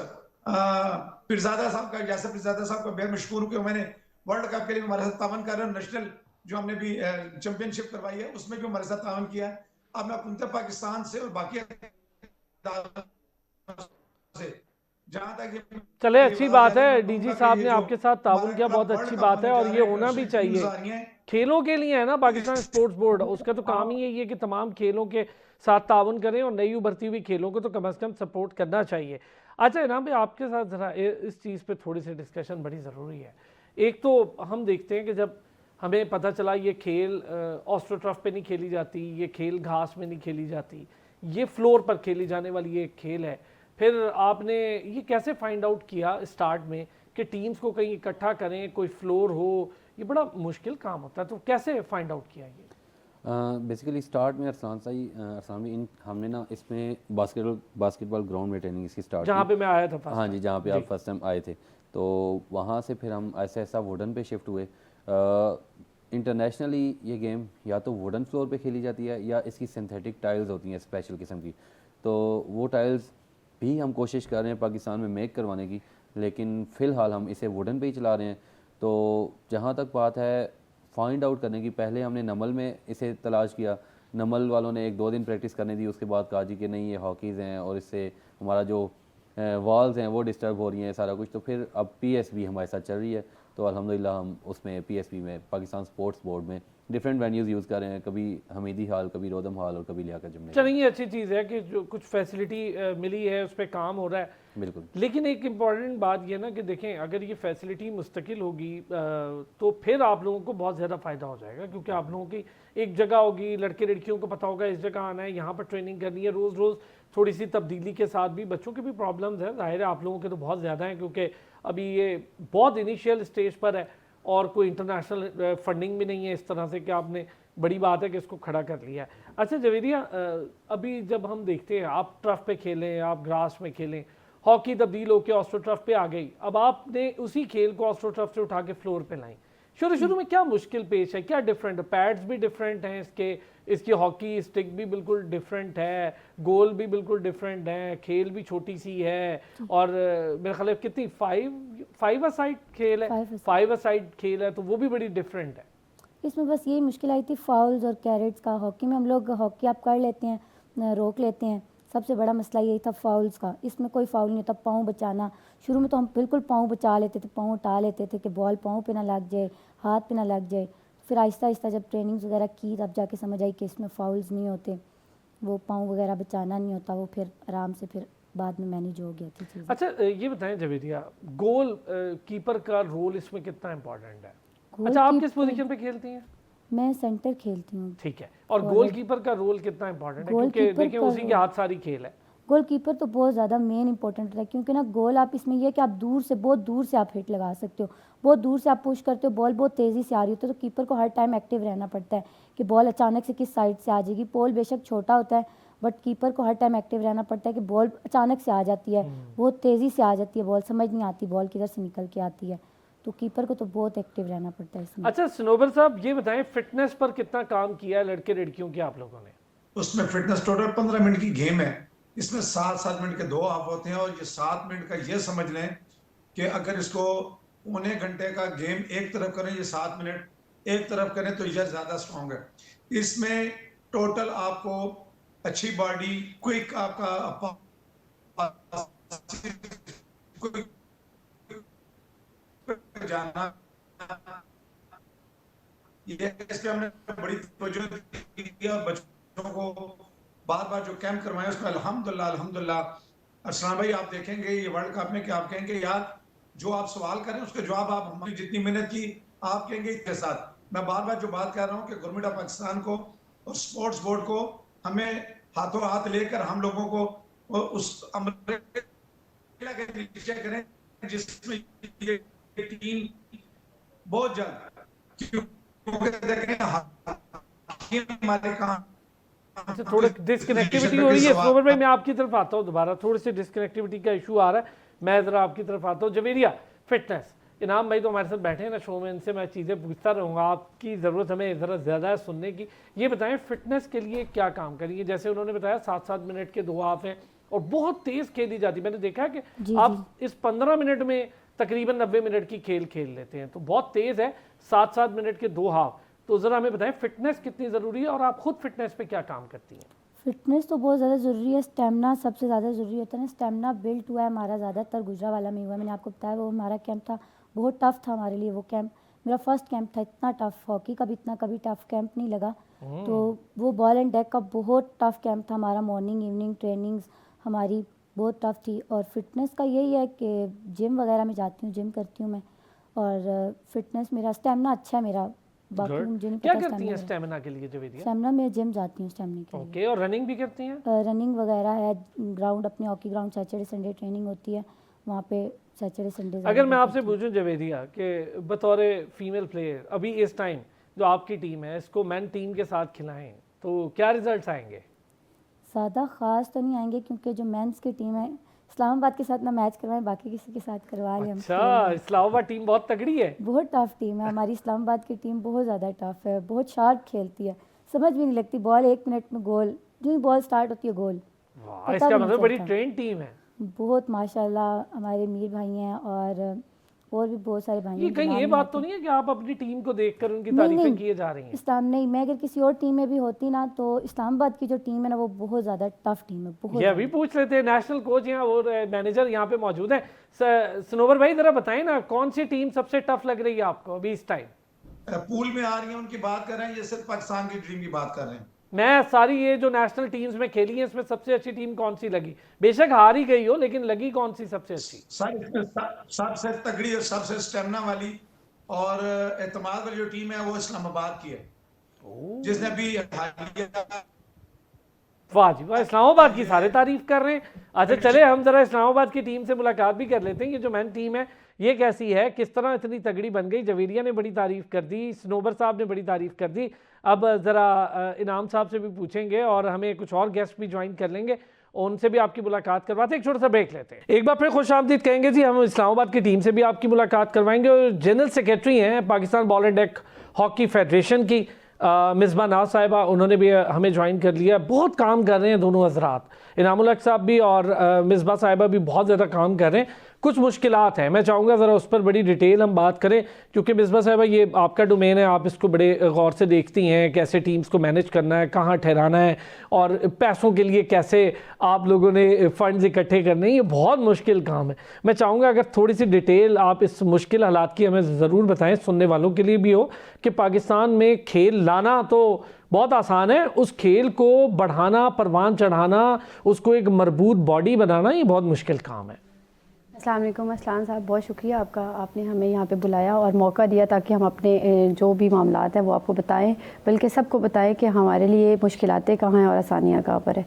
पिरजादा साहब का, यासर पिरजादा साहब का बेहद मशहूर हूँ कि मैंने वर्ल्ड कप के लिए हमारे साथ तावन कर रहे हैं, नेशनल जो हमने भी चैंपियनशिप करवाई है उसमें भी हमारे साथ तावन किया है। अब मैं पुनः पाकिस्तान से और बाकी से जहां तक चले, अच्छी बात है, डीजी साहब ने आपके साथ ताउन किया, बहुत अच्छी बात है और ये होना भी चाहिए। खेलों के लिए है ना पाकिस्तान स्पोर्ट्स बोर्ड, उसका तो काम ही यही है कि तमाम खेलों के साथ ताउन करें और नई उभरती हुई खेलों को तो कम से कम सपोर्ट करना चाहिए। अच्छा इनाम भाई, आपके साथ ज़रा इस चीज़ पे थोड़ी सी डिस्कशन बड़ी ज़रूरी है। एक तो हम देखते हैं कि जब हमें पता चला ये खेल ऑस्ट्रोटर्फ पे नहीं खेली जाती, ये खेल घास में नहीं खेली जाती, ये फ्लोर पर खेली जाने वाली ये खेल है, फिर आपने ये कैसे फाइंड आउट किया स्टार्ट में कि टीम्स को कहीं इकट्ठा करें, कोई फ्लोर हो, ये बड़ा मुश्किल काम होता है, तो कैसे फाइंड आउट किया ये? बेसिकली स्टार्ट में अरसान भी हमने ना इसमें बास्केटबॉल ग्राउंड में ट्रेनिंग इसकी स्टार्ट, जहाँ पे मैं आया था हाँ जी, जहाँ पे आप फर्स्ट टाइम आए थे, तो वहाँ से फिर हम ऐसा ऐसा वुडन पे शिफ्ट हुए। इंटरनेशनली ये गेम या तो वुडन फ्लोर पे खेली जाती है या इसकी सिंथेटिक टाइल्स होती हैं स्पेशल किस्म की, तो वो टाइल्स भी हम कोशिश कर रहे हैं पाकिस्तान में मेक करवाने की, लेकिन फ़िलहाल हम इसे वुडन पे ही चला रहे हैं। तो जहाँ तक बात है फाइंड आउट करने की, पहले हमने नमल में इसे तलाश किया, नमल वालों ने 1-2 दिन प्रैक्टिस करने दी, उसके बाद कहा जी कि नहीं ये हॉकीज़ हैं और इससे हमारा जो वॉल्स हैं वो डिस्टर्ब हो रही हैं सारा कुछ, तो फिर अब PSB हमारे साथ चल रही है, तो अल्हम्दुलिल्लाह हम उसमें PSB में पाकिस्तान स्पोर्ट्स बोर्ड में डिफरेंट वेन्यूज़ यूज़ कर रहे हैं, कभी हमीदी हॉल, कभी रोदम हॉल और कभी लियाकत जिम्नेशियम। चलिए, ये अच्छी चीज़ है कि जो कुछ फैसिलिटी मिली है उस पर काम हो रहा है, बिल्कुल। लेकिन एक इम्पॉर्टेंट बात ये ना कि देखें, अगर ये फैसिलिटी मुस्तकिल होगी तो फिर आप लोगों को बहुत ज़्यादा फ़ायदा हो जाएगा, क्योंकि आप लोगों की एक जगह होगी, लड़के लड़कियों को पता होगा इस जगह आना है, यहाँ पर ट्रेनिंग करनी है, रोज़ रोज़ थोड़ी सी तब्दीली के साथ भी बच्चों के भी प्रॉब्लम्स हैं, ज़ाहिर है आप लोगों के तो बहुत ज़्यादा हैं, क्योंकि अभी ये बहुत इनिशियल स्टेज पर है और कोई इंटरनेशनल फंडिंग भी नहीं है इस तरह से कि आपने, बड़ी बात है कि इसको खड़ा कर लिया है। अच्छा जवेरिया, अभी जब हम देखते हैं आप टर्फ पे खेलें, आप ग्रास में खेलें, हॉकी तब्दील होकर ऑस्ट्रो टर्फ पे आ गई, अब आपने उसी खेल को ऑस्ट्रो टर्फ से उठा के फ्लोर पे लाई, शुरू में क्या मुश्किल पेश है, क्या डिफरेंट है? पैड्स भी डिफरेंट हैं इसकी हॉकी स्टिक भी बिल्कुल डिफरेंट है, गोल भी बिल्कुल डिफरेंट है, खेल भी छोटी सी है, और मेरे ख्याल कितनी 5 अ साइड खेल है, 5 अ साइड खेल है, तो वो भी बड़ी डिफरेंट है। इसमें बस यही मुश्किल आई थी फाउल्स और कैरेट्स का। हॉकी में हम लोग हॉकी आप कर लेते हैं, रोक लेते हैं, सबसे बड़ा मसला यही था फाउल्स का। इसमें कोई फाउल नहीं होता, पाँव बचाना। शुरू में तो हम बिल्कुल पाँव बचा लेते थे, पाँव उठा लेते थे कि बॉल पाँव पे ना लग जाए, हाथ पे ना लग जाए। फिर आहिस्ता आहिस्ता जब ट्रेनिंग्स वगैरह की तब जाके समझ आई कि इसमें फाउल्स नहीं होते, वो पाँव वगैरह बचाना नहीं होता, वो फिर आराम से फिर बाद में मैनेज हो गया थी चीज़। अच्छा ये बताएं जवेरिया, गोल कीपर का रोल इसमें कितना इंपॉर्टेंट है? अच्छा आप किस पोजीशन पे खेलती हैं? मैं सेंटर खेलती हूँ। ठीक है, और गोलकीपर का रोल कितना इंपॉर्टेंट है? क्योंकि देखिए उसी के हाथ सारी खेल है। गोलकीपर तो बहुत ज़्यादा मेन इंपॉर्टेंट है, क्योंकि ना गोल आप इसमें यह है कि आप दूर से, बहुत दूर से आप हिट लगा सकते हो, बहुत दूर से आप पुश करते हो, बॉल बहुत तेज़ी से आ रही होती है, तो कीपर को हर टाइम एक्टिव रहना पड़ता है कि बॉल अचानक से किस साइड से आ जाएगी। पोल बेशक छोटा होता है बट कीपर को हर टाइम एक्टिव रहना पड़ता है कि बॉल अचानक से आ जाती है, बहुत तेज़ी से आ जाती है बॉल, समझ नहीं आती बॉल किधर से निकल के आती है, तो कीपर को तो बहुत एक्टिव रहना पड़ता है इसमें। अच्छा सनोबर साहब ये बताएं, फिटनेस पर कितना काम किया है लड़के लड़कियों की आप लोगों ने? उसमें फिटनेस टोटल 15 मिनट की गेम है, इसमें 7-7 मिनट के 2 हाफ होते हैं, और ये 7 मिनट का ये समझ लें कि अगर इसको पौने घंटे का गेम एक तरफ करें, ये 7 मिनट एक तरफ करें तो ये ज्यादा स्ट्रॉन्ग है। इसमें टोटल आपको अच्छी बॉडी, क्विक आपका जाना, ये इस पे हमने बड़ी तवज्जो दी और बच्चों को बार बार जो कैंप करवाए उसमें अल्हम्दुलिल्लाह अरसलान भाई आप देखेंगे ये वर्ल्ड कप में कि आप कहेंगे यार जो आप सवाल करें उसके जवाब आप हमारी जितनी मेहनत की आप कहेंगे इसके साथ। मैं बार बार जो बात कर रहा हूँ कि गवर्नमेंट ऑफ पाकिस्तान को और स्पोर्ट्स बोर्ड को हमें हाथों हाथ लेकर हम लोगों को उस अमरेला के नीचे करें जिसमें ये टीम बहुत जल्द हमारे कहाँ। अच्छा थोड़ा डिस्कनेक्टिविटी हो रही है सनोबर भाई, मैं आपकी तरफ आता हूँ दोबारा, थोड़ी सी डिस्कनेक्टिविटी का इशू आ रहा है, मैं ज़रा आपकी तरफ आता हूँ। जवेरिया, फिटनेस, इनाम भाई तो हमारे साथ बैठे हैं ना शो में, इनसे मैं चीज़ें पूछता रहूँगा, आपकी ज़रूरत हमें ज़रा ज़्यादा है सुनने की। ये बताएं फिटनेस के लिए क्या काम करिए? जैसे उन्होंने बताया 7-7 मिनट के 2 हाफ हैं और बहुत तेज़ खेली जाती, मैंने देखा है कि आप इस 15 मिनट में तकरीबन 90 मिनट की खेल खेल लेते हैं, तो बहुत तेज़ है, 7-7 मिनट के 2 हाफ। तो ज़रा हमें बताएं फिटनेस कितनी ज़रूरी है और आप खुद फिटनेस पे क्या काम करती हैं? फिटनेस तो बहुत ज़्यादा ज़रूरी है, स्टेमिना सबसे ज़्यादा ज़रूरी होता है ना। स्टेमिना बिल्ड हुआ है हमारा ज़्यादातर गुजरावाला में हुआ है, मैंने आपको बताया वो हमारा कैंप था, बहुत टफ था हमारे लिए वो कैंप, मेरा फर्स्ट कैंप था, इतना टफ, हॉकी का भी इतना कभी टफ कैंप नहीं लगा। तो वो बॉल एंड डेक का बहुत टफ कैंप था हमारा, मॉर्निंग इवनिंग ट्रेनिंग्स हमारी बहुत टफ थी। और फिटनेस का यही है कि जिम वगैरह में जाती हूँ, जिम करती हूँ मैं, और फिटनेस मेरा स्टेमिना अच्छा है मेरा, बाकी मुझे नहीं क्या पता करती हैं स्टेमिना के लिए जवेरिया? स्टेमिना में जिम जाती हूँ स्टेमिना के लिए। ओके, और रनिंग भी करती हैं? रनिंग वगैरह है, ग्राउंड अपने hockey ground Saturday Sunday training होती है वहाँ पे, सैटरडे संडे। अगर मैं आपसे पूछूं जवेरिया कि बतौर फीमेल प्लेयर अभी इस टाइम जो आपकी टीम है इसको मैन टीम के साथ खिलाएं तो क्या रिजल्ट्स आएंगे? ज़्यादा ख़ास तो नहीं आएंगे, क्योंकि जो मेंस की टीम है इस्लामाबाद के साथ ना मैच करवाएं, बाकी किसी के साथ करवा लें। अच्छा, इस्लामाबाद टीम बहुत तगड़ी है, बहुत टफ टीम है हमारी इस्लामाबाद की टीम, बहुत ज़्यादा टफ है, बहुत शार्प खेलती है, समझ भी नहीं लगती, बॉल 1 मिनट में गोल, जो ही बॉल स्टार्ट होती है गोल। वाह, इसका मतलब बड़ी ट्रेन टीम है। बहुत माशाल्लाह हमारे मीर भाई हैं और भी बहुत सारे भाई हैं। ये कहीं ये बात तो नहीं है कि आप अपनी टीम को देखकर उनकी तारीफें किए जा रही हैं? इस्लाम नहीं, मैं अगर किसी और टीम में भी होती ना तो इस्लामाबाद की जो टीम है ना वो बहुत ज़्यादा टफ टीम है, बहुत। ये अभी पूछ रहे थे, नेशनल कोच यहाँ और मैनेजर यहाँ पे मौजूद है। सनोवर भाई जरा बताएं ना, कौन सी टीम सबसे टफ लग रही है आपको अभी इस टाइम? पूल में आ रही है उनकी बात कर रहे हैं, ये सिर्फ पाकिस्तान की टीम की बात कर रहे हैं। मैं सारी ये जो नेशनल टीम्स में खेली है इसमें सबसे अच्छी टीम कौन सी लगी? बेशक हार ही गई हो लेकिन लगी कौन सी सबसे अच्छी? सबसे तगड़ी और सबसे स्टेमिना वाली और एतमाद वाली जो टीम है वो इस्लामाबाद की है, जिसने अभी वाह जी वाह, इस्लामाबाद की सारे तारीफ कर रहे हैं। अच्छा चले हम जरा इस्लामाबाद की टीम से मुलाकात भी कर लेते हैं। ये जो मैन टीम है ये कैसी है, किस तरह इतनी तगड़ी बन गई। जवेरिया ने बड़ी तारीफ़ कर दी, स्नोबर साहब ने बड़ी तारीफ़ कर दी। अब ज़रा इनाम साहब से भी पूछेंगे और हमें कुछ और गेस्ट भी ज्वाइन कर लेंगे, उनसे भी आपकी मुलाकात करवाते हैं। एक छोटा सा ब्रेक लेते हैं, एक बार फिर खुश आमदीद कहेंगे जी। हम इस्लामाबाद की टीम से भी आपकी मुलाकात करवाएंगे और जनरल सेक्रेटरी हैं Pakistan ball and deck hockey federation की मिसबा नाज साहिबा, उन्होंने भी हमें ज्वाइन कर लिया। बहुत काम कर रहे हैं दोनों हजरात, इनामुल हक साहब भी और मिसबा साहिबा भी बहुत ज़्यादा काम कर रहे हैं। कुछ मुश्किलात हैं, मैं चाहूँगा ज़रा उस पर बड़ी डिटेल हम बात करें, क्योंकि मिसबा साहिबा ये आपका डोमेन है, आप इसको बड़े गौर से देखती हैं, कैसे टीम्स को मैनेज करना है, कहाँ ठहराना है और पैसों के लिए कैसे आप लोगों ने फ़ंड्स इकट्ठे करने हैं। ये बहुत मुश्किल काम है। मैं चाहूँगा अगर थोड़ी सी डिटेल आप इस मुश्किल हालात की हमें ज़रूर बताएँ, सुनने वालों के लिए भी हो, कि पाकिस्तान में खेल लाना तो बहुत आसान है, उस खेल को बढ़ाना, परवान चढ़ाना, उसको एक मजबूत बॉडी बनाना, ये बहुत मुश्किल काम है। अस्सलाम वालेकुम असलान साहब, बहुत शुक्रिया आपका, आपने हमें यहाँ पे बुलाया और मौका दिया ताकि हम अपने जो भी मामलात हैं वो आपको बताएं, बल्कि सबको बताएं कि हमारे लिए मुश्किलातें कहाँ हैं और आसानियाँ कहाँ पर है।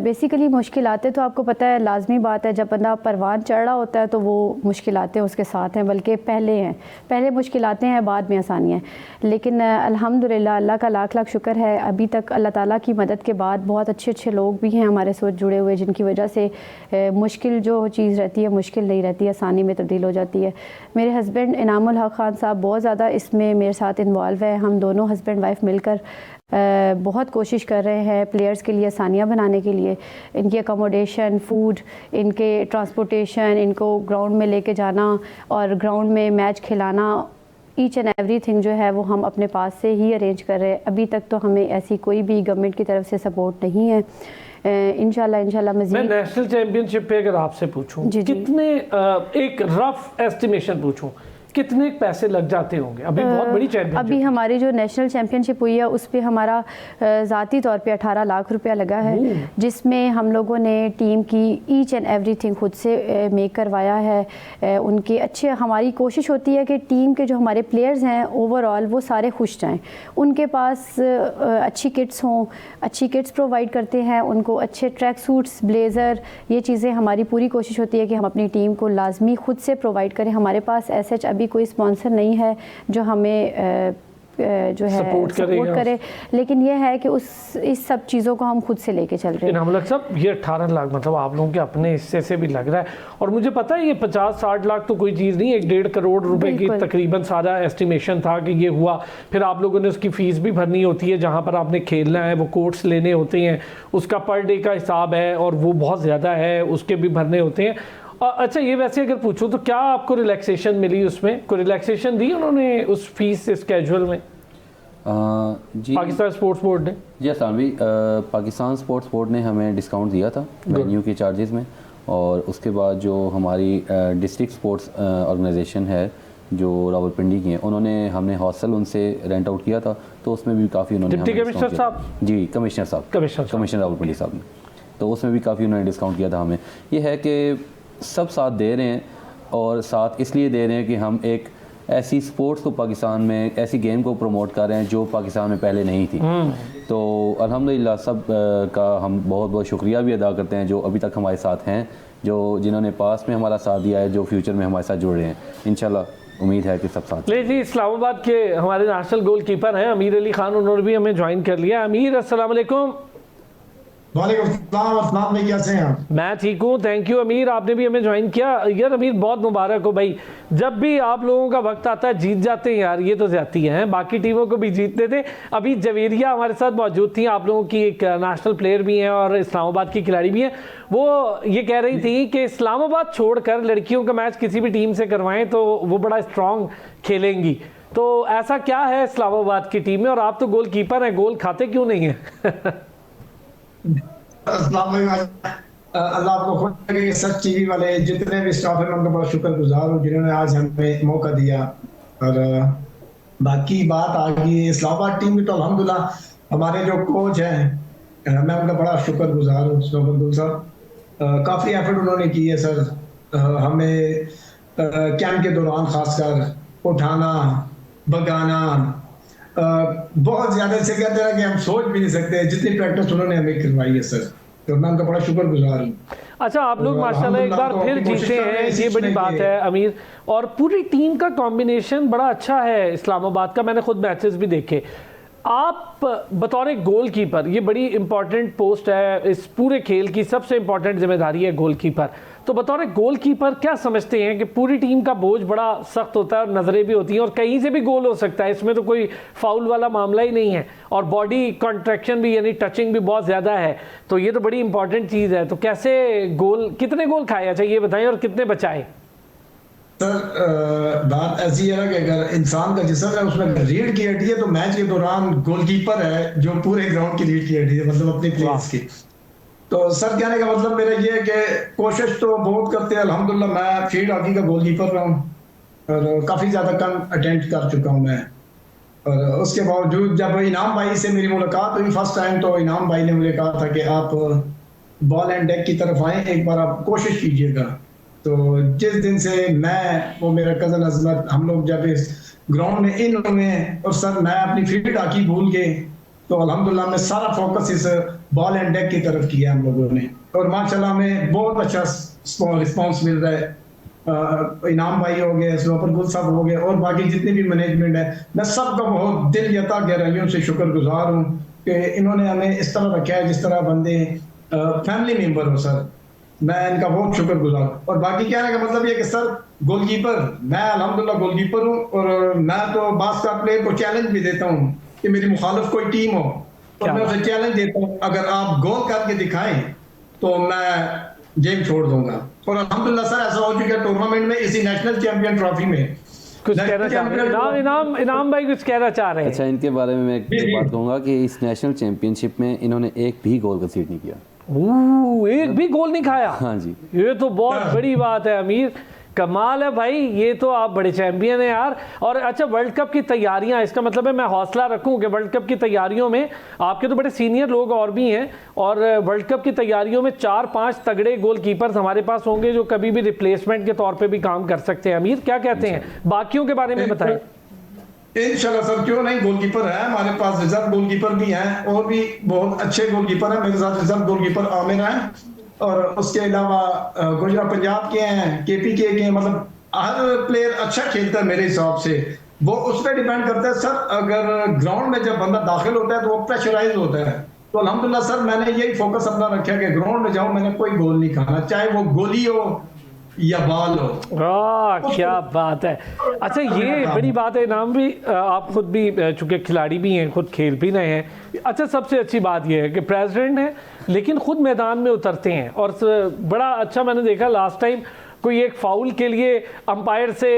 बेसिकली मुश्किलातें तो आपको पता है, लाजमी बात है, जब बंदा परवान चढ़ रहा होता है तो वो मुश्किलातें उसके साथ हैं, बल्कि पहले मुश्किलातें हैं, बाद में आसानियाँ हैं। लेकिन अल्हम्दुलिल्लाह अल्लाह का लाख लाख शुक्र है, अभी तक अल्लाह ताला की मदद के बाद बहुत अच्छे अच्छे लोग भी हैं हमारे साथ जुड़े हुए, जिनकी वजह से मुश्किल जो चीज़ रहती है मुश्किल नहीं रहती, आसानी में तब्दील हो जाती है। मेरे हस्बैंड इनामुल हक खान साहब बहुत ज़्यादा इसमें मेरे साथ इन्वॉल्व है। हम दोनों हस्बैंड वाइफ मिलकर बहुत कोशिश कर रहे हैं प्लेयर्स के लिए आसानियाँ बनाने के लिए, इनकी अकोमोडेशन, फूड, इनके ट्रांसपोर्टेशन, इनको ग्राउंड में लेके जाना और ग्राउंड में मैच खिलाना, ईच एंड एवरीथिंग जो है वो हम अपने पास से ही अरेंज कर रहे हैं। अभी तक तो हमें ऐसी कोई भी गवर्नमेंट की तरफ से सपोर्ट नहीं है। इंशाल्लाह मैं नेशनल चैंपियनशिप पे अगर आपसे पूछूं, कितने एक रफ एस्टिमेशन पूछूं, कितने पैसे लग जाते होंगे? अभी बहुत बड़ी चैंपियनशिप, अभी हमारी जो नेशनल चैंपियनशिप हुई है उस पे हमारा ज़ाती तौर पे 18 लाख रुपया लगा है, जिसमें हम लोगों ने टीम की ईच एंड एवरीथिंग खुद से मेक करवाया है। उनके अच्छे, हमारी कोशिश होती है कि टीम के जो हमारे प्लेयर्स हैं ओवरऑल वो सारे खुश जाएं, उनके पास अच्छी किट्स हों, अच्छी किट्स प्रोवाइड करते हैं उनको, अच्छे ट्रैक सूट्स, ब्लेज़र, ये चीज़ें हमारी पूरी कोशिश होती है कि हम अपनी टीम को लाजमी खुद से प्रोवाइड करें। हमारे पास ऐसे अभी कोई स्पॉन्सर नहीं है जो हमें जो है सपोर्ट करे, लेकिन यह है कि इस सब चीज़ों को हम खुद से लेके चल रहे हैं। इनामुल हक साहब, ये 18 लाख मतलब आप लोगों के अपने हिस्से से भी लग रहा है, और मुझे पता है ये 50-60 लाख तो कोई चीज़ नहीं है, 1.5 करोड़ रुपए की तकरीबन सारा एस्टिमेशन था कि ये हुआ। फिर आप लोगों ने उसकी फ़ीस भी भरनी होती है, जहाँ पर आपने खेलना है, वो कोर्ट्स लेने होते हैं, उसका पर डे का हिसाब है और वो बहुत ज़्यादा है, उसके भी भरने होते हैं। अच्छा, ये वैसे अगर पूछूं तो क्या आपको रिलैक्सेशन मिली, उसमें कोई रिलैक्सेशन दी उन्होंने उस फीस स्केड्यूल में? जी, पाकिस्तान स्पोर्ट्स बोर्ड ने, जी सानवी, पाकिस्तान स्पोर्ट्स बोर्ड ने हमें डिस्काउंट दिया था वेन्यू के चार्जेस में, और उसके बाद जो हमारी डिस्ट्रिक्ट स्पोर्ट्स ऑर्गेनाइजेशन है जो रावलपिंडी की है, उन्होंने हमने हॉस्टल उनसे रेंट आउट किया था, तो उसमें भी काफ़ी उन्होंने डिप्टी कमिश्नर साहब, जी कमिश्नर रावलपिंडी साहब ने, तो उसमें भी काफ़ी उन्होंने डिस्काउंट किया था हमें। ये है कि सब साथ दे रहे हैं, और साथ इसलिए दे रहे हैं कि हम एक ऐसी स्पोर्ट्स को पाकिस्तान में, ऐसी गेम को प्रमोट कर रहे हैं जो पाकिस्तान में पहले नहीं थी। तो अल्हम्दुलिल्लाह सब का हम बहुत बहुत शुक्रिया भी अदा करते हैं जो अभी तक हमारे साथ हैं, जो जिन्होंने पास में हमारा साथ दिया है, जो फ्यूचर में हमारे साथ जुड़ रहे हैं। इंशाल्लाह उम्मीद है कि सब साथ। ले जी, इस्लामाबाद के हमारे नेशनल गोलकीपर हैं अमीर अली खान, उन्होंने भी हमें ज्वाइन कर लिया। अमीर, अस्सलाम वालेकुम। वालेकुम, कैसे हैं आप? मैं ठीक हूँ, थैंक यू। अमीर, आपने भी हमें ज्वाइन किया। यार अमीर, बहुत मुबारक हो भाई, जब भी आप लोगों का वक्त आता है जीत जाते हैं यार, ये तो ज्यादती है, बाकी टीमों को भी जीतते थे। अभी जवेरिया हमारे साथ मौजूद थी, आप लोगों की एक नेशनल प्लेयर भी हैं और इस्लामाबाद की खिलाड़ी भी हैं। वो ये कह रही थी कि इस्लामाबाद छोड़कर लड़कियों का मैच किसी भी टीम से करवाएं तो वो बड़ा स्ट्रॉन्ग खेलेंगी। तो ऐसा क्या है इस्लामाबाद की टीम में, और आप तो गोल कीपर हैं, गोल खाते क्यों नहीं है? अल्लाह आपको खुश रखे। सच टीवी वाले जितने भी स्टाफ है मैं उनका बड़ा शुक्रगुजार हूँ जिन्होंने आज हमें मौका दिया। और बाकी बात आ गई इस्लामाबाद टीम की, तो अल्हम्दुलिल्लाह हमारे जो कोच हैं मैं उनका बड़ा शुक्रगुजार हूँ, स्नोबल साहब। काफ़ी एफर्ट उन्होंने की है सर, हमें कैंप के दौरान खासकर उठाना भगाना, बहुत ज़्यादा से कहते हैं कि हम सोच भी नहीं सकते जितनी प्रैक्टिस उन्होंने हमें करवाई है सर, तो मैं उनका बड़ा शुक्रगुजार हूँ। अच्छा, आप लोग और माशाल्लाह एक बार अल्हम्दुलिल्लाह तो फिर अपनी कोशिश जीते कर रहे हैं, हैं ये बड़ी जीतने बात की। है अमीर। और पूरी टीम का कॉम्बिनेशन बड़ा अच्छा है इस्लामाबाद का, मैंने खुद मैचेस भी देखे। आप बतौर गोलकीपर, ये बड़ी इंपॉर्टेंट पोस्ट है, इस पूरे खेल की सबसे इंपॉर्टेंट जिम्मेदारी है गोलकीपर। तो बतौर गोलकीपर क्या समझते हैं कि पूरी टीम का बोझ बड़ा सख्त होता है और नज़रें भी होती हैं और कहीं से भी गोल हो सकता है, इसमें तो कोई फाउल वाला मामला ही नहीं है, और बॉडी कॉन्ट्रैक्शन भी यानी टचिंग भी बहुत ज़्यादा है, तो ये तो बड़ी इंपॉर्टेंट चीज़ है। तो कैसे गोल, कितने गोल खाए, अच्छा ये बताएं, और कितने बचाए? सर बात ऐसी है ना कि अगर इंसान का जिस्म है उसमें रीढ़ की हड्डी है, तो मैच के दौरान गोलकीपर है जो पूरे ग्राउंड की रीढ़ की हड्डी है, मतलब अपनी प्लेयर्स की। तो सर कहने का मतलब मेरा ये है कि कोशिश तो बहुत करते हैं अल्हम्दुलिल्लाह। मैं फील्ड हॉकी का गोलकीपर रहा हूँ और काफ़ी ज़्यादा कम अटेम्प्ट कर चुका हूँ मैं। और उसके बावजूद जब इनाम भाई से मेरी मुलाकात हुई फर्स्ट टाइम, तो इनाम भाई ने मुझे कहा था कि आप बॉल एंड डेक की तरफ आए, एक बार आप कोशिश कीजिएगा। तो जिस दिन से मैं, वो मेरा कज़न अजमत, हम लोग जब इस ग्राउंड में इन हुए और सर मैं अपनी फील्ड हॉकी भूल गए, तो अल्हम्दुलिल्लाह में सारा फोकस इस बॉल एंड डेक की तरफ किया हम लोगों ने, और माशाल्लाह में बहुत अच्छा रिस्पांस मिल रहा है। इनाम भाई हो गए, स्लोपर गुल साहब हो गए, और बाकी जितने भी मैनेजमेंट है, मैं सबका बहुत दिल यता गहराइयों से शुक्रगुजार हूँ कि इन्होंने हमें इस तरह रखा है जिस तरह बंदे फैमिली मेंबर हो। सर मैं इनका बहुत शुक्रगुजार। और बाकी कहने का मतलब ये कि सर गोलकीपर, मैं अल्हम्दुलिल्लाह गोलकीपर हूँ, और मैं तो बास्का प्लेयर को चैलेंज भी देता हूँ कि मेरी मुखालिफ कोई टीम हो तो मैं उसे चैलेंज देता हूँ, अगर आप गोल करके दिखाएं तो मैं गेम छोड़ दूंगा। और अल्हम्दुलिल्लाह सर ऐसा हो चुका है टूर्नामेंट में, इसी नेशनल चैंपियन ट्रॉफी में कुछ कहना चाह रहे हैं इनाम भाई, कुछ कहना चाह रहे हैं? अच्छा, इनके बारे में मैं एक बात कहूँगा कि इस नेशनल चैंपियनशिप में इन्होंने एक भी गोल कंसीड नहीं किया। एक भी गोल नहीं खाया? हाँ जी, ये तो बहुत बड़ी बात है अमीर, कमाल है भाई, ये तो आप बड़े चैंपियन हैं यार। और अच्छा, वर्ल्ड कप की तैयारियां, इसका मतलब है मैं हौसला रखूं कि वर्ल्ड कप की तैयारियों में आपके तो बड़े सीनियर लोग और भी हैं, और वर्ल्ड कप की तैयारियों में 4-5 तगड़े गोलकीपर्स हमारे पास होंगे जो कभी भी रिप्लेसमेंट के तौर पे भी काम कर सकते हैं। अमीर क्या कहते हैं, बाकियों के बारे में बताएं। इंशाल्लाह सर, क्यों नहीं, गोलकीपर है हमारे पास, रिजर्व गोलकीपर भी हैं और भी बहुत अच्छे गोलकीपर हैं। मेरे साथ रिजर्व गोलकीपर आमिर हैं, और उसके अलावा गुजरात पंजाब के हैं, केपीके के हैं। मतलब हर प्लेयर अच्छा खेलता है मेरे हिसाब से, वो उस पर डिपेंड करता है। सर अगर ग्राउंड में जब बंदा दाखिल होता है तो वो प्रेशराइज होता है, तो अल्हम्दुलिल्लाह सर मैंने यही फोकस अपना रखा कि ग्राउंड में जाऊं, मैंने कोई गोल नहीं खाना, चाहे वो गोली हो या बॉल हो। क्या बात है। अच्छा, ये बड़ी बात है। इनाम भी, आप खुद भी चूंकि खिलाड़ी भी हैं, खुद खेल भी रहे हैं। अच्छा, सबसे अच्छी बात ये है कि प्रेसिडेंट हैं लेकिन खुद मैदान में उतरते हैं, और बड़ा अच्छा मैंने देखा लास्ट टाइम कोई एक फाउल के लिए अंपायर से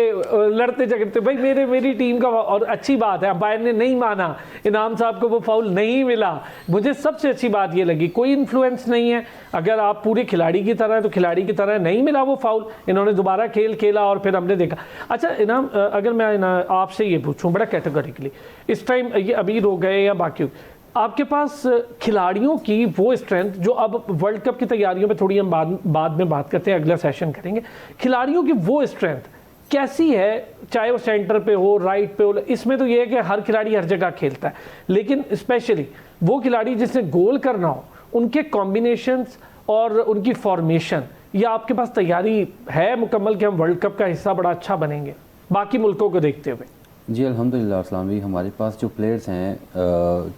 लड़ते झगड़ते, भाई मेरी टीम का, और अच्छी बात है अंपायर ने नहीं माना, इनाम साहब को वो फाउल नहीं मिला। मुझे सबसे अच्छी बात ये लगी, कोई इन्फ्लुएंस नहीं है, अगर आप पूरे खिलाड़ी की तरह तो खिलाड़ी की तरह नहीं मिला वो फाउल, इन्होंने दोबारा खेल खेला और फिर हमने देखा। अच्छा इनाम, अगर मैं आपसे ये पूछूं बड़ा कैटेगोरिकली, इस टाइम ये अमीर हो गए या बाकी, आपके पास खिलाड़ियों की वो स्ट्रेंथ जो अब वर्ल्ड कप की तैयारियों में थोड़ी हम बाद में बात करते हैं, अगला सेशन करेंगे, खिलाड़ियों की वो स्ट्रेंथ कैसी है, चाहे वो सेंटर पे हो, राइट पे हो, इसमें तो ये है कि हर खिलाड़ी हर जगह खेलता है, लेकिन स्पेशली वो खिलाड़ी जिसने गोल करना हो, उनके कॉम्बिनेशंस और उनकी फॉर्मेशन, या आपके पास तैयारी है मुकम्मल कि हम वर्ल्ड कप का हिस्सा बड़ा अच्छा बनेंगे बाकी मुल्कों को देखते हुए? जी अल्हम्दुलिल्लाह अस्सलाम भी, हमारे पास जो प्लेयर्स हैं,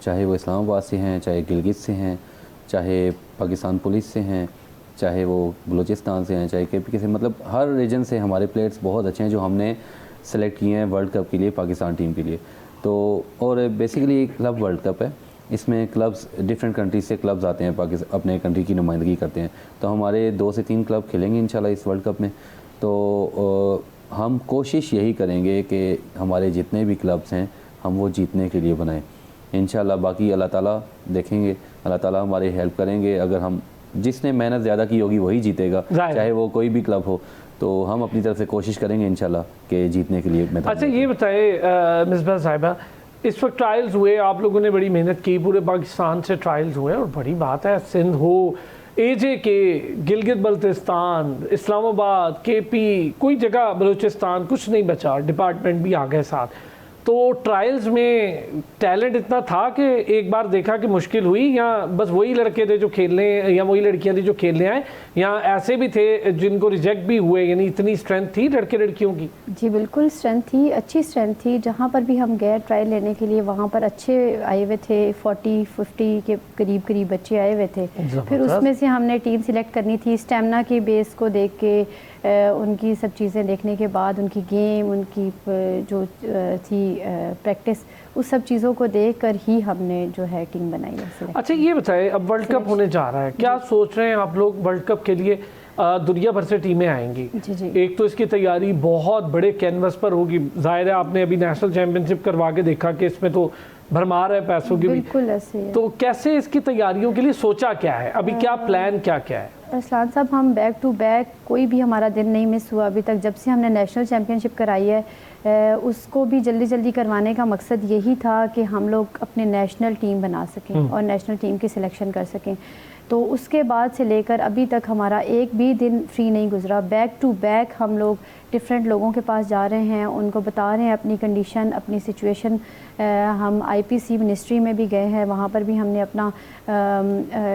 चाहे वो इस्लामाबाद से हैं, चाहे गिलगित से हैं, चाहे पाकिस्तान पुलिस से हैं, चाहे वो बलूचिस्तान से हैं, चाहे केपीके से, मतलब हर रीजन से हमारे प्लेयर्स बहुत अच्छे हैं जो हमने सेलेक्ट किए हैं वर्ल्ड कप के लिए, पाकिस्तान टीम के लिए। तो और बेसिकली क्लब वर्ल्ड कप है, इसमें क्लब्स डिफरेंट कंट्रीज से क्लब्स आते हैं, पाकिस्तान अपने कंट्री की नुमाइंदगी करते हैं। तो हमारे 2 से 3 क्लब खेलेंगे इंशाल्लाह इस वर्ल्ड कप में। तो हम कोशिश यही करेंगे कि हमारे जितने भी क्लब्स हैं हम वो जीतने के लिए बनाएं इंशाल्लाह। बाकी अल्लाह ताला देखेंगे, अल्लाह ताला हमारी हेल्प करेंगे। अगर हम, जिसने मेहनत ज़्यादा की होगी वही जीतेगा, चाहे वो कोई भी क्लब हो। तो हम अपनी तरफ से कोशिश करेंगे इंशाल्लाह कि जीतने के लिए। अच्छा ये बताए मिसबा साहिबा, इस वक्त ट्रायल्स हुए, आप लोगों ने बड़ी मेहनत की, पूरे पाकिस्तान से ट्रायल्स हुए, और बड़ी बात है सिंध हो, AJK, गिलगित बल्तिस्तान, इस्लामाबाद, KP, कोई जगह बलूचिस्तान, कुछ नहीं बचा, डिपार्टमेंट भी आ गए साथ। तो ट्रायल्स में टैलेंट इतना था कि एक बार देखा कि मुश्किल हुई, या बस वही लड़के थे जो खेलने, या वही लड़कियां थी जो खेलने आए, या ऐसे भी थे जिनको रिजेक्ट भी हुए, यानी इतनी स्ट्रेंथ थी लड़के लड़कियों की? जी बिल्कुल स्ट्रेंथ थी, अच्छी स्ट्रेंथ थी। जहाँ पर भी हम गए ट्रायल लेने के लिए वहाँ पर अच्छे आए हुए थे, 40-50 के करीब बच्चे आए हुए थे। फिर उसमें से हमने टीम सिलेक्ट करनी थी, स्टेमिना की बेस को देख के, उनकी सब चीज़ें देखने के बाद, उनकी गेम, उनकी जो थी प्रैक्टिस, उस सब चीज़ों को देख कर ही हमने जो है टीम बनाई है। अच्छा ये बताएं, अब वर्ल्ड कप होने जा रहा है, क्या सोच रहे हैं आप लोग वर्ल्ड कप के लिए? दुनिया भर से टीमें आएंगी। जी। एक तो इसकी तैयारी बहुत बड़े कैनवस पर होगी। जाहिर है आपने अभी नेशनल चैंपियनशिप करवा के देखा कि इसमें तो भरमार है पैसों की भी। बिल्कुल ऐसे है। तो कैसे इसकी तैयारियों के लिए सोचा क्या है अभी, क्या प्लान क्या है? असलान साहब, हम बैक टू बैक कोई भी हमारा दिन नहीं मिस हुआ अभी तक। जब से हमने नेशनल चैम्पियनशिप कराई है, उसको भी जल्दी करवाने का मकसद यही था कि हम लोग अपने नेशनल टीम बना सकें और नेशनल टीम की सिलेक्शन कर सकें। तो उसके बाद से लेकर अभी तक हमारा एक भी दिन फ्री नहीं गुजरा। बैक टू बैक हम लोग डिफरेंट लोगों के पास जा रहे हैं, उनको बता रहे हैं अपनी कंडीशन, अपनी सिचुएशन। हम आईपीसी मिनिस्ट्री में भी गए हैं, वहाँ पर भी हमने अपना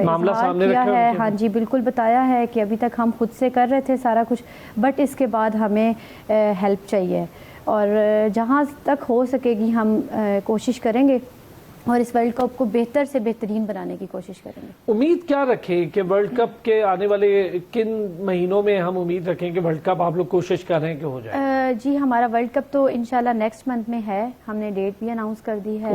मामला सामने किया रखा है। हाँ जी बिल्कुल, बताया है कि अभी तक हम खुद से कर रहे थे सारा कुछ, बट इसके बाद हमें हेल्प चाहिए, और जहाँ तक हो सकेगी हम कोशिश करेंगे और इस वर्ल्ड कप को बेहतर से बेहतरीन बनाने की कोशिश करेंगे। उम्मीद क्या रखें कि वर्ल्ड कप के आने वाले किन महीनों में हम उम्मीद रखें कि वर्ल्ड कप आप लोग कोशिश कर रहे हैं कि हो जाए? जी हमारा वर्ल्ड कप तो इंशाल्लाह नेक्स्ट मंथ में है, हमने डेट भी अनाउंस कर दी है।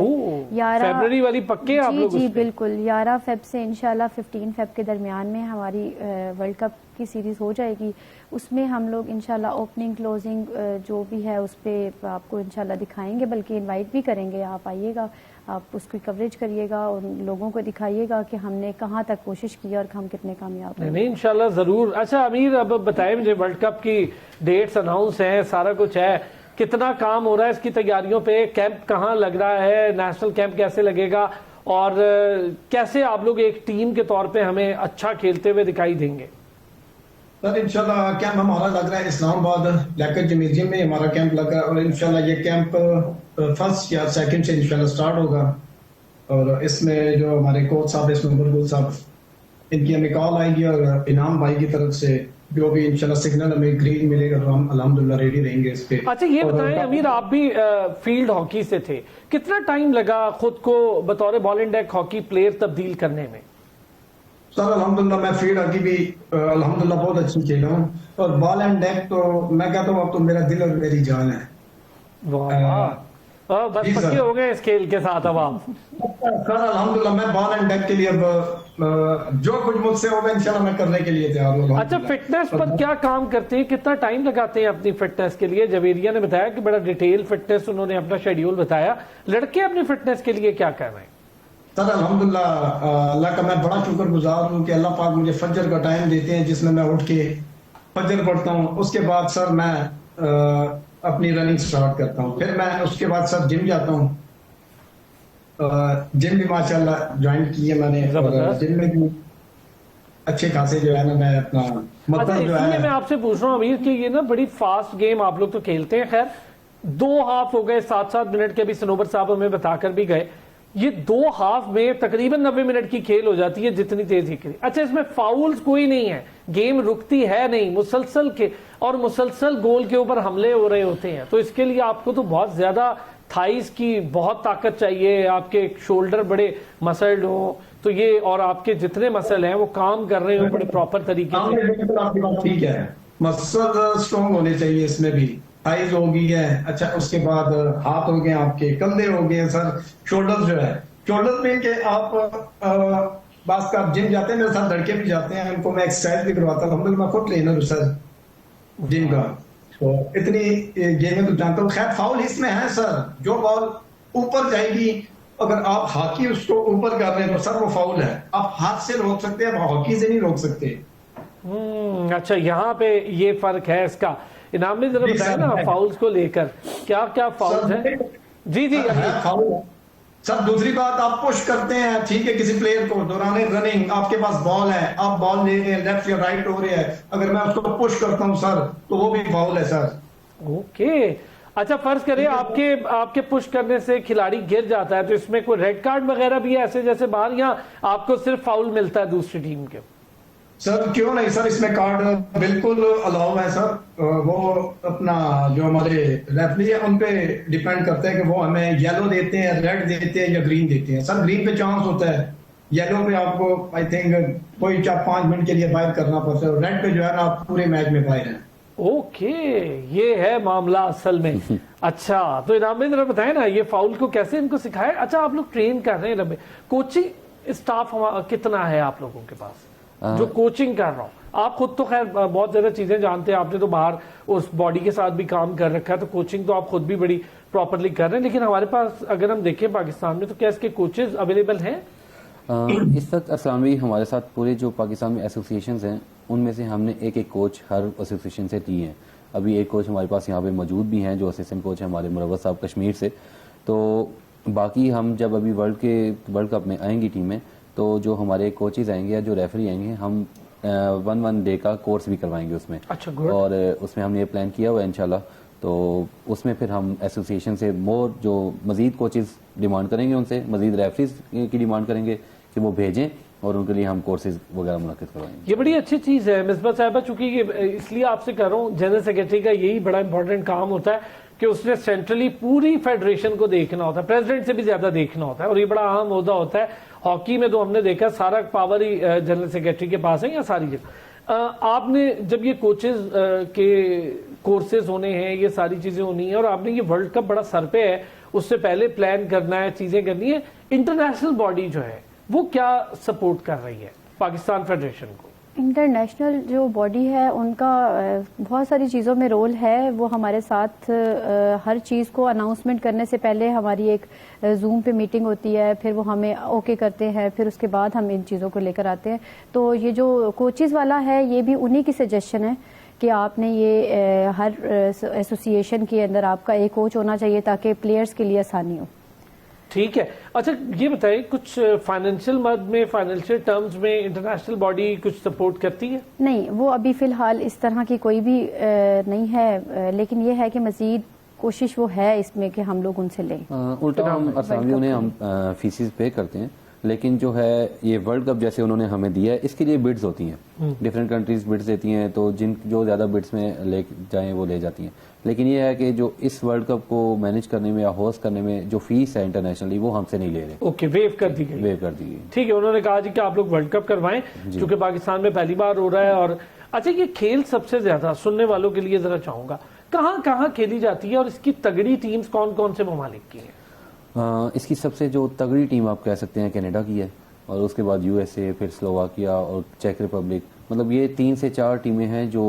11 फरवरी वाली पक्के आप लोग? जी बिल्कुल, 11 फेब से इंशाल्लाह 15 फेब के दरमियान में हमारी वर्ल्ड कप की सीरीज हो जाएगी। उसमें हम लोग इंशाल्लाह ओपनिंग क्लोजिंग जो भी है उस पर आपको इंशाल्लाह दिखाएंगे, बल्कि इनवाइट भी करेंगे। आप आइएगा, आप उसकी कवरेज करिएगा और लोगों को दिखाइएगा कि हमने कहाँ तक कोशिश की और हम कितने कामयाब हैं। नहीं इंशाल्लाह जरूर। अच्छा अमीर, अब बताएं मुझे, वर्ल्ड कप की डेट्स अनाउंस हैं, सारा कुछ है, कितना काम हो रहा है इसकी तैयारियों पे? कैंप कहाँ लग रहा है? नेशनल कैंप कैसे लगेगा? और कैसे आप लोग एक टीम के तौर पे हमें अच्छा खेलते हुए दिखाई देंगे? सर इंशाल्लाह कैंप हमारा लग रहा है इस्लामाबाद लैकेज म्यूजियम में हमारा कैंप लग रहा है, और इंशाल्लाह ये कैंप फर्स्ट या सेकंड से इंशाल्लाह स्टार्ट होगा। और इसमें जो हमारे कोच साहब इसमें बुलबुल साहब, इनकी हमें कॉल आएगी और इनाम भाई की तरफ से जो भी इंशाल्लाह सिग्नल हमें ग्रीन मिलेगा तो हम अल्हम्दुलिल्लाह रेडी रहेंगे इस पे। अच्छा ये बताएं अमीर, आप भी फील्ड हॉकी से थे, कितना टाइम लगा खुद को बतौर ball and deck hockey player तब्दील करने में? सर अल्हम्दुलिल्लाह मैं फील्ड हॉकी भी अल्हम्दुलिल्लाह बहुत अच्छी खेला हूँ, और बॉल एंड डेक तो मैं कहता हूँ अब तो मेरा दिल और मेरी जान है। बस पक्के हो गए इस खेल के साथ अब आप? सर अल्हम्दुलिल्लाह मैं बॉल एंड डेक के लिए अब जो कुछ मुझसे होगा इंशाल्लाह मैं करने के लिए तैयार हूँ। अच्छा फिटनेस पर क्या काम करते हैं, कितना टाइम लगाते हैं अपनी फिटनेस के लिए? जवेरिया ने बताया कि बड़ा डिटेल फिटनेस उन्होंने अपना शेड्यूल बताया, लड़के अपनी फिटनेस के लिए क्या कर रहे हैं? सर अल्हम्दुलिल्लाह अल्लाह का मैं बड़ा शुक्रगुजार हूँ कि अल्लाह पाक मुझे फजर का टाइम देते हैं जिसमें मैं उठ के फजर पढ़ता हूँ। उसके बाद सर मैं अपनी रनिंग स्टार्ट करता हूँ, फिर मैं उसके बाद सर जिम जाता हूँ। जिम भी माशाल्लाह ज्वाइन की है मैंने, जिम में भी अच्छे खासे जो है ना मैं अपना मतलब जो है। मैं आपसे पूछ रहा हूँ अमीर कि ये ना बड़ी फास्ट गेम आप लोग तो खेलते हैं, खैर 2 हाफ हो गए, 7-7 मिनट के, अभी सनोबर साहब हमें बताकर भी गए, ये 2 हाफ में तकरीबन 90 मिनट की खेल हो जाती है जितनी तेज ही खेली। अच्छा इसमें फाउल्स कोई नहीं है, गेम रुकती है नहीं, मुसलसल के और मुसलसल गोल के ऊपर हमले हो रहे होते हैं, तो इसके लिए आपको तो बहुत ज्यादा थाइस की बहुत ताकत चाहिए, आपके शोल्डर बड़े मसल्ड हो, तो ये और आपके जितने मसल हैं वो काम कर रहे हो बड़े प्रॉपर तरीके से। आपकी बात ठीक है, मसल स्ट्रॉन्ग होने चाहिए, इसमें भी थाइज हो गई है। अच्छा उसके बाद हाथ हो गए, आपके कंधे हो गए, सर शोल्डर जो है, शोल्डर में के आप बात का जिम जाते हैं, मेरे साथ लड़के भी जाते हैं, उनको मैं एक्सरसाइज भी करवाता हूँ। हम मैं खुद ट्रेनर हूँ सर जिम का, तो इतनी गेमें तो जानता हूँ। खैर फाउल इसमें है सर, जो बॉल ऊपर जाएगी अगर आप हॉकी उसको ऊपर कर रहे हैं तो सर वो फाउल है, आप हाथ से रोक सकते हैं, आप हॉकी से नहीं रोक सकते। अच्छा यहाँ पे ये फर्क है इसका। इनाम में जरा बताया ना फाउल्स को लेकर, क्या क्या फाउल्स हैं? जी जी फाउल है सर। दूसरी बात, आप पुश करते हैं, ठीक है, किसी प्लेयर को दौरान रनिंग आपके पास बॉल है, आप बॉल ले रहे हैं, लेफ्ट या राइट हो रहे हैं, अगर मैं उसको पुश करता हूं सर तो वो भी फाउल है सर। ओके अच्छा फर्ज करें आपके पुश करने से खिलाड़ी गिर जाता है, तो इसमें कोई रेड कार्ड वगैरह भी है ऐसे जैसे बाहर, या आपको सिर्फ फाउल मिलता है दूसरी टीम के? सर क्यों नहीं सर, इसमें कार्ड बिल्कुल अलाउ है सर। वो अपना जो हमारे रेफरी है उन पे डिपेंड करते हैं कि वो हमें येलो देते हैं, रेड देते हैं या ग्रीन देते हैं। सर ग्रीन पे चांस होता है, येलो पे आपको आई थिंक कोई 4-5 मिनट के लिए बाहर करना पड़ता है, रेड पे जो है ना आप पूरे मैच में बाहर हैं। ओके, ये है मामला असल में। अच्छा तो इनाम में जरा बताएं ना ये फाउल को कैसे इनको सिखाए। अच्छा आप लोग ट्रेन कर रहे हैं लंबे, कोचिंग स्टाफ कितना है आप लोगों के पास जो कोचिंग कर रहा हूँ? आप खुद तो खैर बहुत ज्यादा चीजें जानते हैं, आपने तो बाहर उस बॉडी के साथ भी काम कर रखा है, तो कोचिंग तो आप खुद भी बड़ी प्रॉपरली कर रहे हैं, लेकिन हमारे पास अगर हम देखें पाकिस्तान में तो क्या इसके कोचेज अवेलेबल हैं? इस वक्त अस्सलाम भी हमारे साथ पूरे जो पाकिस्तान में एसोसिएशंस हैं उनमें से हमने एक कोच हर एसोसिएशन से लिए हैं। अभी एक कोच हमारे पास यहाँ पे मौजूद भी हैं जो असिस्टेंट कोच हैं हमारे मुरव्वत साहब कश्मीर से। तो बाकी हम जब अभी वर्ल्ड कप में आएंगी टीमें तो जो हमारे कोचेज आएंगे या जो रेफरी आएंगे हम 1 डे का कोर्स भी करवाएंगे उसमें। अच्छा और उसमें हमने ये प्लान किया हुआ है इंशाल्लाह। तो उसमें फिर हम एसोसिएशन से मोर जो मजीद कोचेज डिमांड करेंगे, उनसे मजीद रेफरीज की डिमांड करेंगे कि वो भेजें और उनके लिए हम कोर्सेज वगैरह मुनक्किद करवाएंगे। ये बड़ी अच्छी चीज है मिसबा साहिबा, चूंकि इसलिए आपसे कर रहा हूँ, जनरल सेक्रेटरी का यही बड़ा इंपॉर्टेंट काम होता है कि उसने सेंट्रली पूरी फेडरेशन को देखना होता है, प्रेसिडेंट से भी ज्यादा देखना होता है, और ये बड़ा अहम ओहदा होता है। हॉकी में तो हमने देखा सारा पावर ही जनरल सेक्रेटरी के पास है या सारी जगह। आपने जब ये कोचेज के कोर्सेज होने हैं, ये सारी चीजें होनी है, और आपने ये वर्ल्ड कप बड़ा सर पे है, उससे पहले प्लान करना है, चीजें करनी है, इंटरनेशनल बॉडी जो है वो क्या सपोर्ट कर रही है पाकिस्तान फेडरेशन को? इंटरनेशनल जो बॉडी है उनका बहुत सारी चीज़ों में रोल है। वो हमारे साथ हर चीज़ को अनाउंसमेंट करने से पहले हमारी एक जूम पे मीटिंग होती है, फिर वो हमें ओके करते हैं, फिर उसके बाद हम इन चीज़ों को लेकर आते हैं। तो ये जो कोचेज़ वाला है ये भी उन्हीं की सजेशन है कि आपने ये हर एसोसिएशन के अंदर आपका एक कोच होना चाहिए ताकि प्लेयर्स के लिए आसानी हो। ठीक है। अच्छा ये बताइए कुछ फाइनेंशियल मद में, फाइनेंशियल टर्म्स में इंटरनेशनल बॉडी कुछ सपोर्ट करती है? नहीं, वो अभी फिलहाल इस तरह की कोई भी नहीं है, लेकिन ये है कि मजीद कोशिश वो है इसमें कि हम लोग उनसे लें। उल्टा हम असामी उन्हें हम फीसिस पे करते हैं, लेकिन जो है ये वर्ल्ड कप जैसे उन्होंने हमें दिया है इसके लिए बिड्स होती हैं, डिफरेंट कंट्रीज बिड्स देती हैं, तो जो ज्यादा बिड्स में ले जाएं वो ले जाती हैं। लेकिन ये है कि जो इस वर्ल्ड कप को मैनेज करने में या होस्ट करने में जो फीस है इंटरनेशनली वो हमसे नहीं ले रहे। ओके, वेव कर दी गई। वेव कर दी गई। ठीक है, उन्होंने कहा जी कि आप लोग वर्ल्ड कप करवाएं क्योंकि पाकिस्तान में पहली बार हो रहा है। और अच्छा ये खेल सबसे ज्यादा सुनने वालों के लिए जरा चाहूंगा कहाँ कहाँ खेली जाती है और इसकी तगड़ी टीम्स कौन कौन से ममालिक की है? इसकी सबसे जो तगड़ी टीम आप कह सकते हैं कनाडा की है, और उसके बाद यूएसए, फिर स्लोवाकिया और चेक रिपब्लिक, मतलब ये 3 से 4 टीमें हैं जो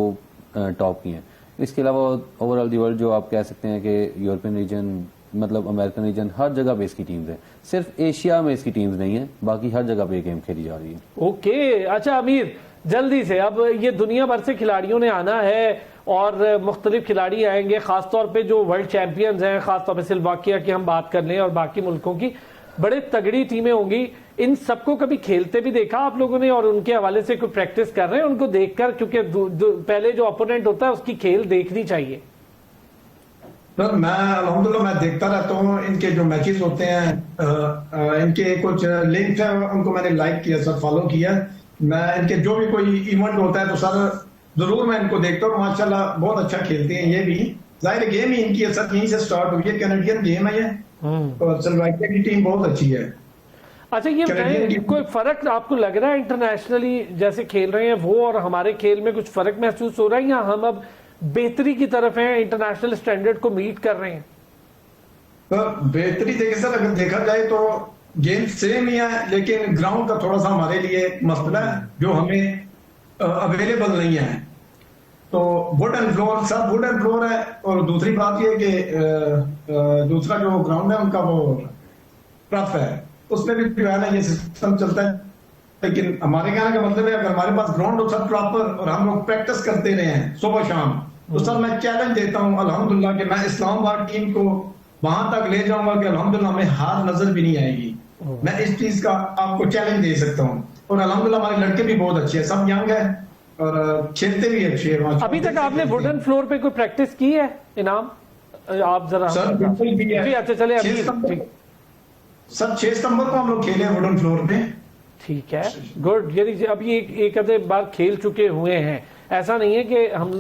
टॉप की हैं। इसके अलावा ओवरऑल दी वर्ल्ड जो आप कह सकते हैं कि यूरोपियन रीजन, मतलब अमेरिकन रीजन, हर जगह पे इसकी टीम्स हैं। सिर्फ एशिया में इसकी टीम्स नहीं है, बाकी हर जगह पे गेम खेली जा रही है। ओके। अच्छा अमीर, जल्दी से, अब ये दुनिया भर से खिलाड़ियों ने आना है और मुख्तलिफ खिलाड़ी आएंगे, खासतौर पे जो वर्ल्ड चैंपियंस हैं, खासतौर पे स्लोवाकिया की हम बात कर लें और बाकी मुल्कों की, बड़े तगड़ी टीमें होंगी। इन सबको कभी खेलते भी देखा आप लोगों ने और उनके हवाले से कोई प्रैक्टिस कर रहे हैं उनको देखकर? क्योंकि पहले जो अपोनेंट होता है उसकी खेल देखनी चाहिए। सर मैं अल्हम्दुलिल्लाह मैं देखता रहता हूँ, इनके जो मैचेस होते हैं, इनके कुछ लिंक है उनको मैंने लाइक किया सर, फॉलो किया। मैं इनके जो भी कोई इवेंट होता है तो सर जरूर मैं इनको देखता हूँ। माशाल्लाह बहुत अच्छा खेलते हैं। ये भी जाहिर गेम ही इनकी है सर, यहीं से स्टार्ट हुई है, कैनेडियन गेम है ये, और स्लोवाकिया की टीम बहुत अच्छी है। अच्छा ये बताएं, कोई फर्क आपको लग रहा है इंटरनेशनली जैसे खेल रहे हैं वो और हमारे खेल में कुछ फर्क महसूस हो रहा है, या हम अब बेहतरी की तरफ हैं, इंटरनेशनल स्टैंडर्ड को मीट कर रहे हैं? तो बेहतरी देखिए सर, अगर देखा जाए तो गेम सेम ही है, लेकिन ग्राउंड का थोड़ा सा हमारे लिए मसला है जो हमें अवेलेबल नहीं है। तो वुड एंड फ्लोर, सब वुड एंड फ्लोर है, और दूसरी बात यह कि दूसरा जो ग्राउंड है उनका वो टफ है, उसमें भी जो है ना ये सिस्टम चलता है। लेकिन हमारे कहने का मतलब है अगर हमारे पास ग्राउंड हो सब प्रॉपर और हम लोग प्रैक्टिस करते रहे हैं सुबह शाम, तो सर मैं चैलेंज देता हूँ अल्हम्दुलिल्लाह कि मैं इस्लामाबाद टीम को वहां तक ले जाऊंगा कि अल्हम्दुलिल्लाह हमें हार नजर भी नहीं आएगी। मैं इस चीज का आपको चैलेंज दे सकता हूँ। और अल्हम्दुलिल्लाह हमारे लड़के भी बहुत अच्छे हैं, सब यंग है और खेलते भी अच्छे हैं। अभी तक आपने वुडन फ्लोर पे कोई प्रैक्टिस की है इनाम? आप जरा सर बिल्कुल भी है। जी अच्छा चले अभी 6 सितंबर ठीक सर 6 सितंबर को हम लोग खेले हैं वुडन फ्लोर पे। ठीक है गुड। यानी अभी एक आधे बार खेल चुके हुए हैं, ऐसा नहीं है कि हम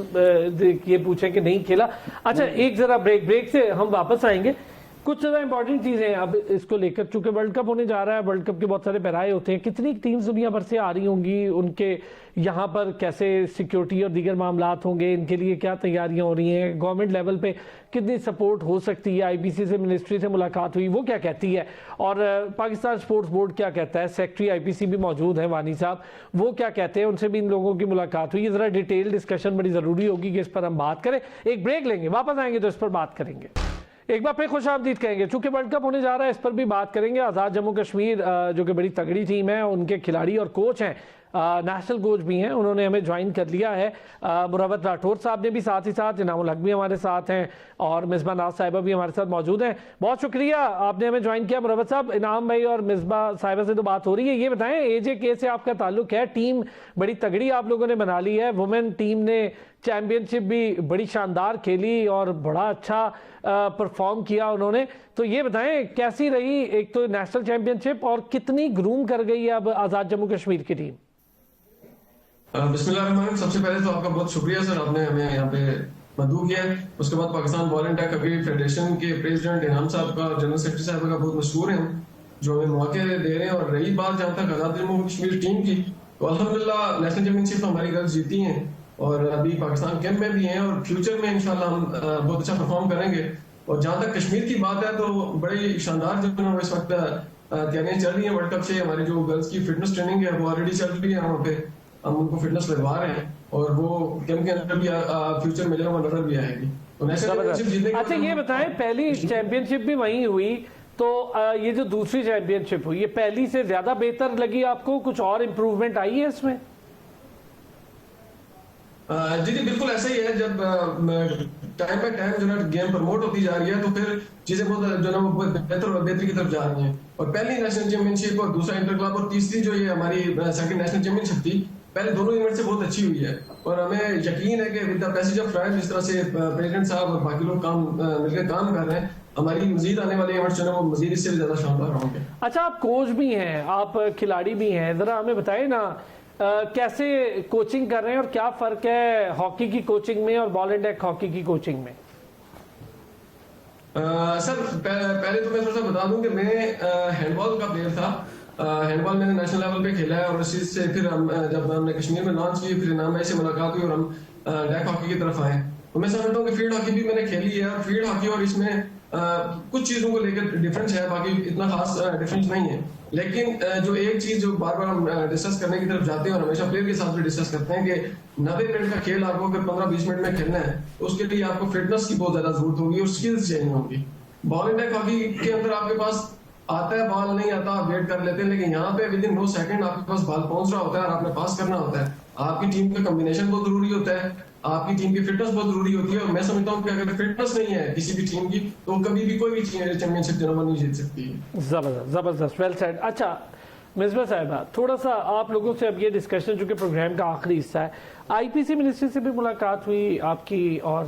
ये पूछें कि नहीं खेला। अच्छा एक जरा ब्रेक से हम वापस आएंगे। कुछ ज़्यादा इंपॉर्टेंट चीज़ें हैं अब इसको लेकर, चूंकि वर्ल्ड कप होने जा रहा है, वर्ल्ड कप के बहुत सारे पैराए होते हैं, कितनी टीम्स दुनिया भर से आ रही होंगी, उनके यहाँ पर कैसे सिक्योरिटी और दीगर मामलात होंगे, इनके लिए क्या तैयारियां हो रही हैं, गवर्नमेंट लेवल पे कितनी सपोर्ट हो सकती है, आईपीसी से मिनिस्ट्री से मुलाकात हुई वो क्या कहती है, और पाकिस्तान स्पोर्ट्स बोर्ड क्या कहता है, सेक्रेटरी आईपीसी भी मौजूद है वानी साहब, वो क्या कहते हैं, उनसे भी इन लोगों की मुलाकात हुई। ये ज़रा डिटेल डिस्कशन बड़ी ज़रूरी होगी कि इस पर हम बात करें। एक ब्रेक लेंगे, वापस आएंगे तो इस पर बात करेंगे। एक बार फिर खुशामदीद कहेंगे, चूंकि वर्ल्ड कप होने जा रहा है इस पर भी बात करेंगे। आज़ाद जम्मू कश्मीर जो कि बड़ी तगड़ी टीम है, उनके खिलाड़ी और कोच हैं, नेशनल कोच भी हैं, उन्होंने हमें ज्वाइन कर लिया है। मुरवत राठौर साहब ने भी साथ ही साथ, इनामुल हक भी हमारे साथ हैं और मिसबा नाज साहिबा भी हमारे साथ मौजूद हैं। बहुत शुक्रिया आपने हमें ज्वाइन किया मुरवत साहब। इनाम भाई और मिसबा साहिबा से तो बात हो रही है, ये बताएं AJK से आपका ताल्लुक है, टीम बड़ी तगड़ी आप लोगों ने बना ली है, वुमेन टीम ने चैंपियनशिप भी बड़ी शानदार खेली और बड़ा अच्छा परफॉर्म किया उन्होंने, तो ये बताएं कैसी रही एक तो नेशनल चैंपियनशिप और कितनी ग्रूम कर गई है अब आज़ाद जम्मू कश्मीर की टीम? बिस्मिल्लाहिर्रहमानिर्रहीम। सबसे पहले तो आपका बहुत शुक्रिया सर, आपने हमें यहाँ पे मदऊ किया है। उसके बाद Pakistan ball and tack cricket federation के प्रेसिडेंट इनाम साहब का, जनरल सेक्रेटरी साहब का बहुत मशहूर हैं जो हमें मौके दे रहे हैं। और रही बात जहाँ तक आज़ाद जम्मू कश्मीर टीम की, तो अल्हम्दुलिल्लाह नेशनल चैंपियनशिप हमारी गर्ल्स जीती हैं और अभी पाकिस्तान कैंप में भी हैं और फ्यूचर में इंशाल्लाह हम बहुत अच्छा परफॉर्म करेंगे। और जहाँ तक कश्मीर की बात है तो बड़ी शानदार जो है इस वक्त तैयारियां चल रही है वर्ल्ड कप से। हमारी जो गर्ल्स की फिटनेस ट्रेनिंग है वो ऑलरेडी चल रही है, वहाँ पे हम उनको फिटनेस लगवा रहे हैं और वो कैंप के अंदर भी फ्यूचर में जो नजर भी आएगी। तो नेशनल चैंपियनशिप जीतने के अच्छा ये बताएं, पहली चैंपियनशिप भी वहीं हुई, तो ये जो दूसरी चैंपियनशिप हुई, ये पहली से ज्यादा बेहतर लगी आपको? कुछ और इम्प्रूवमेंट आई है इसमें? जी जी बिल्कुल ऐसा ही है। जब टाइम बाय टाइम जो है गेम प्रमोट होती जा रही है तो फिर चीजें बहुत जो है वो बेहतर और बेहतरी की तरफ जा रही हैं। और पहली नेशनल चैंपियनशिप और दूसरा इंटर क्लब और तीसरी जो ये हमारी सेकंड नेशनल चैंपियनशिप थी, पहले दोनों इवेंट से बहुत अच्छी हुई है। और हमें यकीन है कि with the passage of time जिस तरह से प्रेसिडेंट साहब और बाकी लोग मिलकर काम कर रहे हैं, हमारी मजीद आने वाले इवेंट्स जो है वो मजीद इससे भी ज्यादा शानदार होंगे। अच्छा आप कोच भी हैं, आप खिलाड़ी भी हैं, जरा हमें बताएं ना कैसे कोचिंग कर रहे हैं और क्या फर्क है हॉकी की कोचिंग में और बॉल एंड डेक हॉकी की कोचिंग में? सर पहले तो मैं थोड़ा सा बता दूं कि मैं हैंडबॉल का प्लेयर था। हैंडबॉल मैंने नेशनल लेवल पे खेला है और इसी से फिर जब हमने कश्मीर में लॉन्च की, फिर इनाम भाई से मुलाकात हुई और हम डेक हॉकी की तरफ आए। तो मैं समझता हूँ कि फील्ड हॉकी भी मैंने खेली है और फील्ड हॉकी और इसमें कुछ चीजों को लेकर डिफरेंस है, बाकी इतना खास डिफरेंस नहीं है। लेकिन जो एक चीज जो बार बार हम डिस्कस करने की तरफ जाते हैं और हमेशा प्लेयर के साथ भी डिस्कस करते हैं कि 90 मिनट का खेल आपको अगर 15-20 मिनट में खेलना है तो उसके लिए आपको फिटनेस की बहुत ज्यादा जरूरत होगी और स्किल्स चाहिए होंगी। बॉल एंड डेक हॉकी के अंदर आपके पास आता है बॉल, नहीं आता आप वेट कर लेते हैं, लेकिन यहाँ पे विद इन 9 सेकंड आपके पास बॉल पहुंच रहा होता है और आपने पास करना होता है। आपकी टीम का कॉम्बिनेशन बहुत जरूरी होता है, आपकी टीम की फिटनेस बहुत जरूरी होती है। और मैं समझता हूँ कि अगर फिटनेस नहीं है किसी भी टीम की तो कभी भी कोई भी चैंपियनशिप जो नहीं जीत सकती है। जबरदस्त जबरदस्त, वेल सेड। अच्छा मिसबा साहिबा, थोड़ा सा आप लोगों से अब ये डिस्कशन जो कि प्रोग्राम का आखिरी हिस्सा है, आईपीसी मिनिस्ट्री से भी मुलाकात हुई आपकी और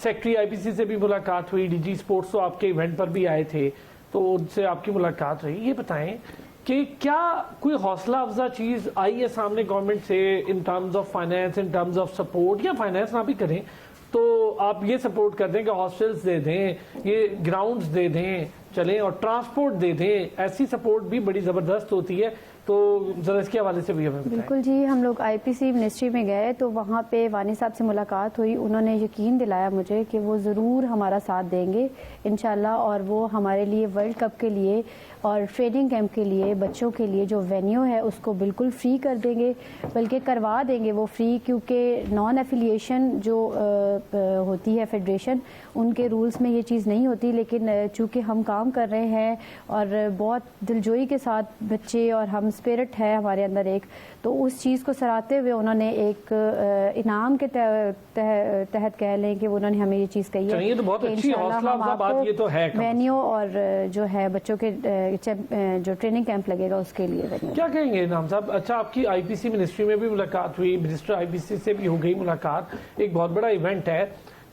सेक्रेटरी आईपीसी से भी मुलाकात हुई, डीजी स्पोर्ट्स तो आपके इवेंट पर भी आए थे तो उनसे आपकी मुलाकात हुई। ये बताएं कि क्या कोई हौसला अफजा चीज़ आई है सामने गवर्नमेंट से in terms of finance, in terms of support, या फाइनेंस ना भी करें तो आप ये सपोर्ट कर दें कि हॉस्टल्स दे दें, ये ग्राउंड्स दे दें चलें और ट्रांसपोर्ट दे दें, ऐसी सपोर्ट भी बड़ी ज़बरदस्त होती है। तो ज़रा इसके हवाले से भी हमें बताएं। बिल्कुल जी, हम लोग आईपीसी मिनिस्ट्री में गए तो वहाँ पे वानी साहब से मुलाकात हुई, उन्होंने यकीन दिलाया मुझे कि वो ज़रूर हमारा साथ देंगे इंशाल्लाह और वो हमारे लिए वर्ल्ड कप के लिए और ट्रेनिंग कैंप के लिए बच्चों के लिए जो वेन्यू है उसको बिल्कुल फ्री कर देंगे, बल्कि करवा देंगे वो फ्री, क्योंकि नॉन एफिलिएशन जो होती है फेडरेशन उनके रूल्स में ये चीज़ नहीं होती। लेकिन चूँकि हम काम कर रहे हैं और बहुत दिलजोई के साथ बच्चे और हम स्पिरिट है हमारे अंदर एक, तो उस चीज़ को सराहते हुए उन्होंने एक इनाम के तहत कह लें कि उन्होंने हमें ये चीज़ कही है तो बहुत अच्छी हौसला अफजा बात ये तो है। वेन्यू और जो है बच्चों के जो ट्रेनिंग कैंप लगेगा उसके लिए वेन्यू। क्या कहेंगे इनाम साहब? अच्छा आपकी आईपीसी मिनिस्ट्री में भी मुलाकात हुई, मिनिस्टर आईपीसी से भी हो गई मुलाकात, एक बहुत बड़ा इवेंट है,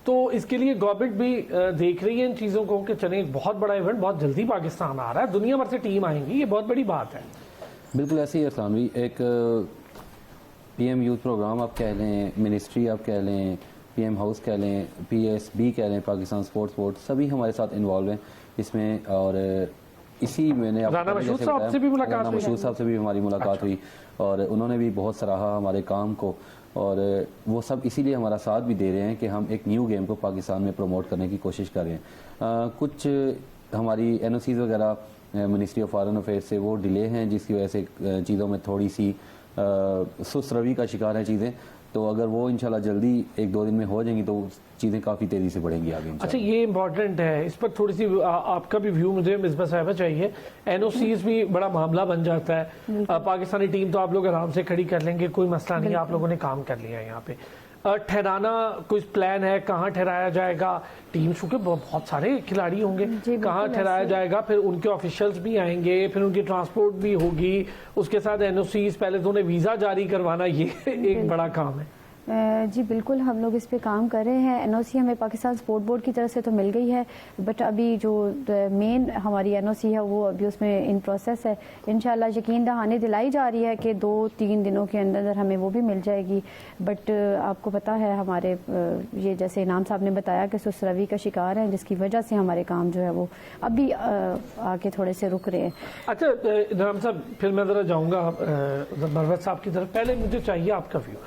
तो इसके लिए गवर्नमेंट भी देख रही है इन चीज़ों को कि चलें, एक बहुत बड़ा इवेंट बहुत जल्दी पाकिस्तान आ रहा है, दुनिया भर से टीम आएंगी, ये बहुत बड़ी बात है। बिल्कुल ऐसे ही है इस्लाम भी, एक PM यूथ प्रोग्राम आप कह लें, मिनिस्ट्री आप कह लें, PM हाउस कह लें, PSB कह लें, पाकिस्तान स्पोर्ट्स बोर्ड, सभी हमारे साथ इन्वॉल्व हैं इसमें। और इसी मैंने राना मशहूद साहब से भी मुलाकात हुई, मशहूद साहब से भी हमारी मुलाकात हुई और उन्होंने भी बहुत सराहा हमारे काम को, और वो सब इसीलिए हमारा साथ भी दे रहे हैं कि हम एक न्यू गेम को पाकिस्तान में प्रमोट करने की कोशिश कर रहे हैं। कुछ हमारी NOCs वगैरह मिनिस्ट्री ऑफ फॉरेन अफेयर्स से वो डिले हैं, जिसकी वजह से चीज़ों में थोड़ी सी सुस्त रवि का शिकार है चीज़ें। तो अगर वो इंशाल्लाह जल्दी 1-2 दिन में हो जाएंगी तो चीज़ें काफ़ी तेज़ी से बढ़ेंगी आगे। अच्छा, ये इंपॉर्टेंट है, इस पर थोड़ी सी आपका भी व्यू मुझे मिसबा साहबा चाहिए। NOCs भी बड़ा मामला बन जाता है, पाकिस्तानी टीम तो आप लोग आराम से खड़ी कर लेंगे, कोई मसला नहीं, आप लोगों ने काम कर लिया है यहाँ पे। ठहराना कोई प्लान है, कहाँ ठहराया जाएगा? टीम चूँकि बहुत सारे खिलाड़ी होंगे, कहाँ ठहराया जाएगा? फिर उनके ऑफिशियल्स भी आएंगे, फिर उनकी ट्रांसपोर्ट भी होगी, उसके साथ NOCs, पहले तो उन्हें वीज़ा जारी करवाना, ये एक बड़ा काम है। जी बिल्कुल, हम लोग इस पे काम कर रहे हैं। NOC हमें पाकिस्तान स्पोर्ट बोर्ड की तरफ से तो मिल गई है, बट अभी जो मेन हमारी NOC है वो अभी उसमें इन प्रोसेस है। इंशाल्लाह यकीन दहानी दिलाई जा रही है कि 2-3 दिनों के अंदर हमें वो भी मिल जाएगी। बट आपको पता है हमारे ये जैसे इनाम साहब ने बताया कि सुस्त रवि का शिकार है, जिसकी वजह से हमारे काम जो है वो अभी आके थोड़े से रुक रहे हैं। अच्छा इनाम साहब, फिर मैं ज़रा जाऊँगा मरवत साहब की तरफ, पहले मुझे चाहिए आपका व्यू।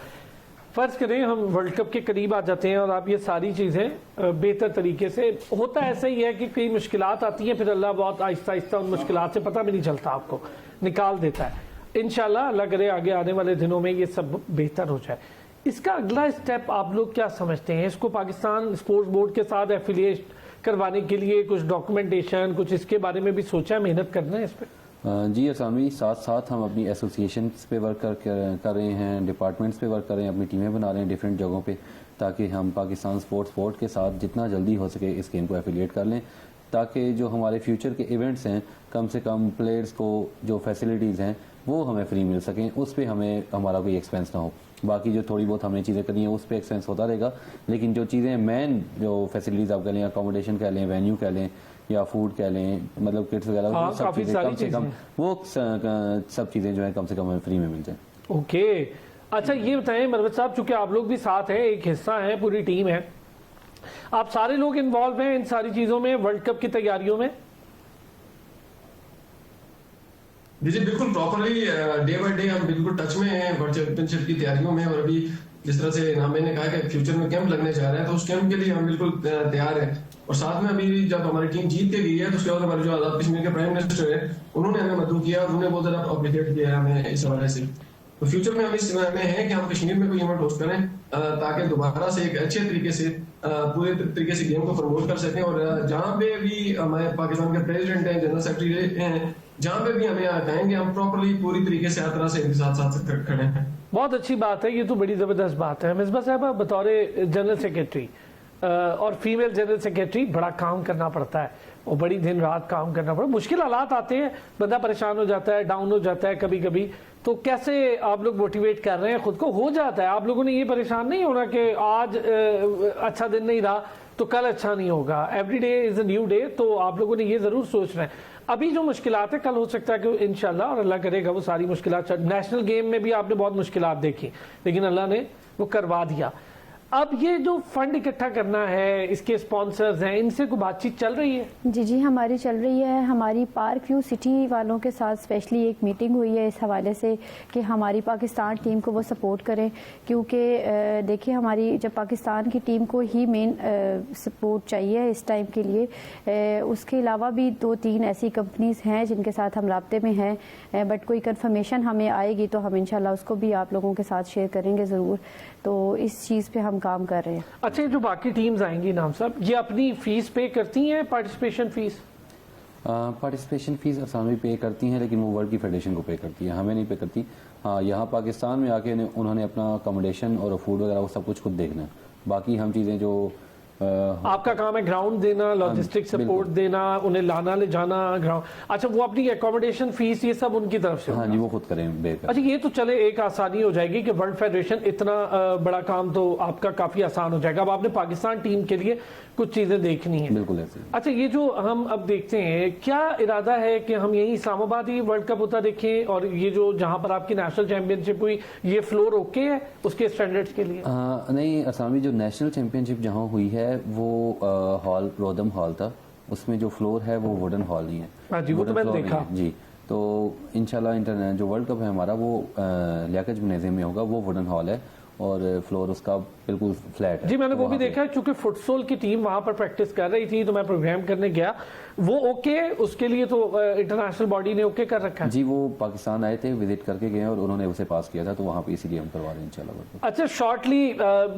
फ़र्ज़ करें हम वर्ल्ड कप के करीब आ जाते हैं और आप ये सारी चीज़ें बेहतर तरीके से, होता ऐसा ही है कि कई मुश्किलात आती हैं, फिर अल्लाह बहुत आहिस्ता आहिस्ता उन मुश्किलात से, पता भी नहीं चलता, आपको निकाल देता है। इंशाल्लाह अल्लाह करे आगे आने वाले दिनों में ये सब बेहतर हो जाए। इसका अगला स्टेप आप लोग क्या समझते हैं? इसको पाकिस्तान स्पोर्ट्स बोर्ड के साथ एफिलिएट करवाने के लिए कुछ डॉक्यूमेंटेशन, कुछ इसके बारे में भी सोचा है, मेहनत करना है इस पर? जी असामी, साथ साथ हम अपनी एसोसिएशंस पे वर्क कर रहे हैं, डिपार्टमेंट्स पे वर्क कर रहे हैं, अपनी टीमें बना रहे हैं डिफरेंट जगहों पे, ताकि हम पाकिस्तान स्पोर्ट्स बोर्ड के साथ जितना जल्दी हो सके इस गेम को एफिलिएट कर लें, ताकि जो हमारे फ्यूचर के इवेंट्स हैं कम से कम प्लेयर्स को जो फैसिलिटीज़ हैं वो हमें फ्री मिल सकें, उस पर हमें हमारा कोई एक्सपेंस ना हो। बाकी जो थोड़ी बहुत हमने चीज़ें करी हैं उस पर एक्सपेंस होता रहेगा, लेकिन जो चीज़ें मेन जो फैसिलिटीज़ आप कह लें, अकोमोडेशन कह लें, वेन्यू कह लें या फूड कह लें, मतलब किट्स वगैरह, वो सब चीज़ें कम से कम, वो सब चीज़ें जो है कम से कम हमें फ्री में मिल जाए। ओके, अच्छा ये बताएं मरवत साहब, चूंकि आप लोग भी साथ हैं, एक हिस्सा है, पूरी टीम है, आप सारे लोग इन्वॉल्व हैं इन सारी चीज़ों में, वर्ल्ड कप की तैयारियों में? जी बिल्कुल, प्रॉपरली डे बाय डे हम बिल्कुल टच में हैं वर्ल्ड चैंपियनशिप की तैयारियों में। और अभी जिस तरह से नामे ने कहा कि फ्यूचर में कैंप लगने जा रहा है, तो उस कैंप के लिए हम बिल्कुल तैयार हैं। और साथ में अभी जब हमारी टीम जीत के गई है तो उसके बाद हमारे जो आजाद कश्मीर के प्राइम मिनिस्टर है उन्होंने हमें मदद किया और उन्होंने बहुत ज्यादा अप्रिशिएट किया है हमें इस हवाले से। तो फ्यूचर में हम इस में है कि हम कश्मीर में कोई इवेंट होस्ट करें ताकि दोबारा से एक अच्छे तरीके से पूरे तरीके से गेम को प्रमोट कर सकें। और जहाँ पे भी हमारे पाकिस्तान के प्रेसिडेंट हैं, जनरल सेक्रेटरी हैं, जहाँ पे भी हमें कहेंगे हम प्रॉपरली पूरी तरीके से हर तरह से इनके साथ साथ खड़े हैं। बहुत अच्छी बात है, ये तो बड़ी ज़बरदस्त बात है। मिसबा साहब, बतौर जनरल सेक्रेटरी और फीमेल जनरल सेक्रेटरी बड़ा काम करना पड़ता है और बड़ी दिन रात काम करना पड़ता है, मुश्किल हालात आते हैं, बंदा परेशान हो जाता है, डाउन हो जाता है कभी कभी, तो कैसे आप लोग मोटिवेट कर रहे हैं खुद को? हो जाता है, आप लोगों ने ये परेशान नहीं होना कि आज अच्छा दिन नहीं रहा तो कल अच्छा नहीं होगा, every day is a new day, तो आप लोगों ने ये ज़रूर सोचना है अभी जो मुश्किलात है कल हो सकता है कि इंशाल्लाह और अल्लाह करेगा वो सारी मुश्किलात, नेशनल गेम में भी आपने बहुत मुश्किलात देखी लेकिन अल्लाह ने वो करवा दिया। अब ये जो फंड इकट्ठा करना है, इसके स्पॉन्सर्स हैं, इनसे कोई बातचीत चल रही है? जी हमारी चल रही है। हमारी पार्क व्यू सिटी वालों के साथ स्पेशली एक मीटिंग हुई है इस हवाले से कि हमारी पाकिस्तान टीम को वो सपोर्ट करें, क्योंकि देखिए हमारी जब पाकिस्तान की टीम को ही मेन सपोर्ट चाहिए इस टाइम के लिए, उसके अलावा भी 2-3 ऐसी कंपनीज हैं जिनके साथ हम राब्ते में हैं, बट कोई कंफर्मेशन हमें आएगी तो हम इंशाल्लाह उसको भी आप लोगों के साथ शेयर करेंगे ज़रूर। तो इस चीज़ पे हम काम कर रहे हैं। अच्छा, जो बाकी टीम्स आएंगी नाम साहब, ये अपनी फीस पे करती हैं, पार्टिसिपेशन फीस? पार्टिसिपेशन फीस असामी पे करती हैं, लेकिन वो वर्ल्ड की फेडरेशन को पे करती है, हमें नहीं पे करती। हाँ, यहाँ पाकिस्तान में आके उन्होंने अपना अकोमोडेशन और फूड वगैरह वो सब कुछ खुद देखना है। बाकी हम चीज़ें जो आपका काम है ग्राउंड देना, लॉजिस्टिक सपोर्ट देना, उन्हें लाना ले जाना ग्राउंड। अच्छा, वो अपनी एकोमोडेशन फीस ये सब उनकी तरफ से? हाँ जी, वो खुद करें बेकर। अच्छा, ये तो चले एक आसानी हो जाएगी कि वर्ल्ड फेडरेशन इतना बड़ा काम तो आपका काफी आसान हो जाएगा। अब आपने पाकिस्तान टीम के लिए कुछ चीजें देखनी है। बिल्कुल ऐसे। अच्छा, ये जो हम अब देखते हैं, क्या इरादा है कि हम यही इस्लामाबाद ही वर्ल्ड कप होता देखें, और ये जो जहां पर आपकी नेशनल चैंपियनशिप हुई ये फ्लोर ओके है उसके स्टैंडर्ड्स के लिए? नहीं, असामी जो नेशनल चैंपियनशिप जहाँ हुई है वो हॉल रोदम हॉल था, उसमें जो फ्लोर है वो वुडन हॉल ही है। हाँ जी, वो तो मैंने देखा जी। तो इंशाल्लाह इंटरनेशनल जो वर्ल्ड कप है हमारा वो लियाकत जिम्नेजियम में होगा, वो वुडन हॉल है और फ्लोर उसका बिल्कुल फ्लैट है। जी, मैंने वो भी देखा है, क्योंकि फुटसोल की टीम वहां पर प्रैक्टिस कर रही थी तो मैं प्रोग्राम करने गया। वो ओके, उसके लिए तो इंटरनेशनल बॉडी ने ओके कर रखा है। जी, वो पाकिस्तान आए थे, विजिट करके गए और उन्होंने उसे पास किया था, तो वहाँ पे इसीलिए हम करवा रहे हैं इंशाल्लाह। अच्छा, शॉर्टली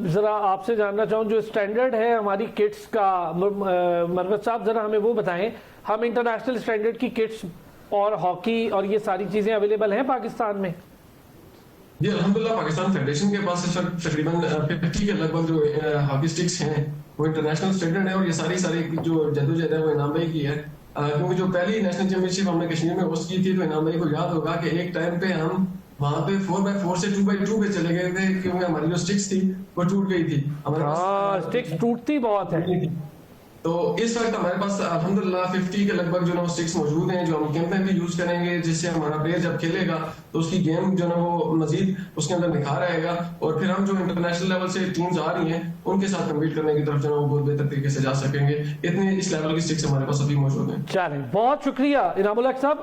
जरा आपसे जानना चाहूँ, जो स्टैंडर्ड है हमारी किट्स का, मरवत साहब जरा हमें वो बताएं, हम इंटरनेशनल स्टैंडर्ड की किट्स और हॉकी और ये सारी चीजें अवेलेबल हैं पाकिस्तान में? जी अल्हम्दुलिल्लाह, पाकिस्तान फेडरेशन के पास इस वक्त तकरीबन 50 के लगभग जो हॉकी स्टिक्स हैं वो इंटरनेशनल स्टैंडर्ड है, और ये सारी जो जद्दोजहद है वो इनाम भाई की है। क्योंकि जो पहली नेशनल चैंपियनशिप हमने कश्मीर में होस्ट की थी, तो इनाम भाई को याद होगा कि एक टाइम पे हम वहाँ पे 4x4 से 2x2 पे चले गए थे, क्योंकि हमारी जो स्टिक्स थी वो टूट गई थी। हमारे स्टिक्स टूटती बहुत है। तो इस वक्त हमारे पास अल्हम्दुलिल्लाह 50 के लगभग जो है स्टिक्स मौजूद हैं, जो हम गेम में भी यूज करेंगे, जिससे हमारा प्लेयर जब खेलेगा तो उसकी गेम जो है वो मजीद उसके अंदर निखार आएगा, और फिर हम जो इंटरनेशनल लेवल से टीम्स आ रही हैं उनके साथ कम्पीट करने की तरफ जो है वो बहुत बेहतर तरीके से जा सकेंगे। इतने इस लेवल की स्टिक्स हमारे पास अभी मौजूद हैं। चलें, बहुत शुक्रिया इनामुल हक साहब,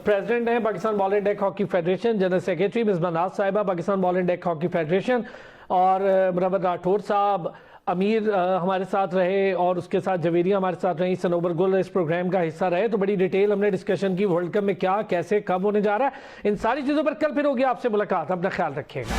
प्रेसिडेंट हैं Pakistan ball and deck hockey federation, general secretary Misbah नाज साहिबा Pakistan ball and deck hockey federation, और मुनव्वर राठौर साहब अमीर हमारे साथ रहे, और उसके साथ जवेरिया हमारे साथ रही, सनोबर गुल इस प्रोग्राम का हिस्सा रहे। तो बड़ी डिटेल हमने डिस्कशन की वर्ल्ड कप में क्या कैसे कब होने जा रहा है, इन सारी चीज़ों पर कल फिर होगी आपसे मुलाकात। अपना ख्याल रखिएगा।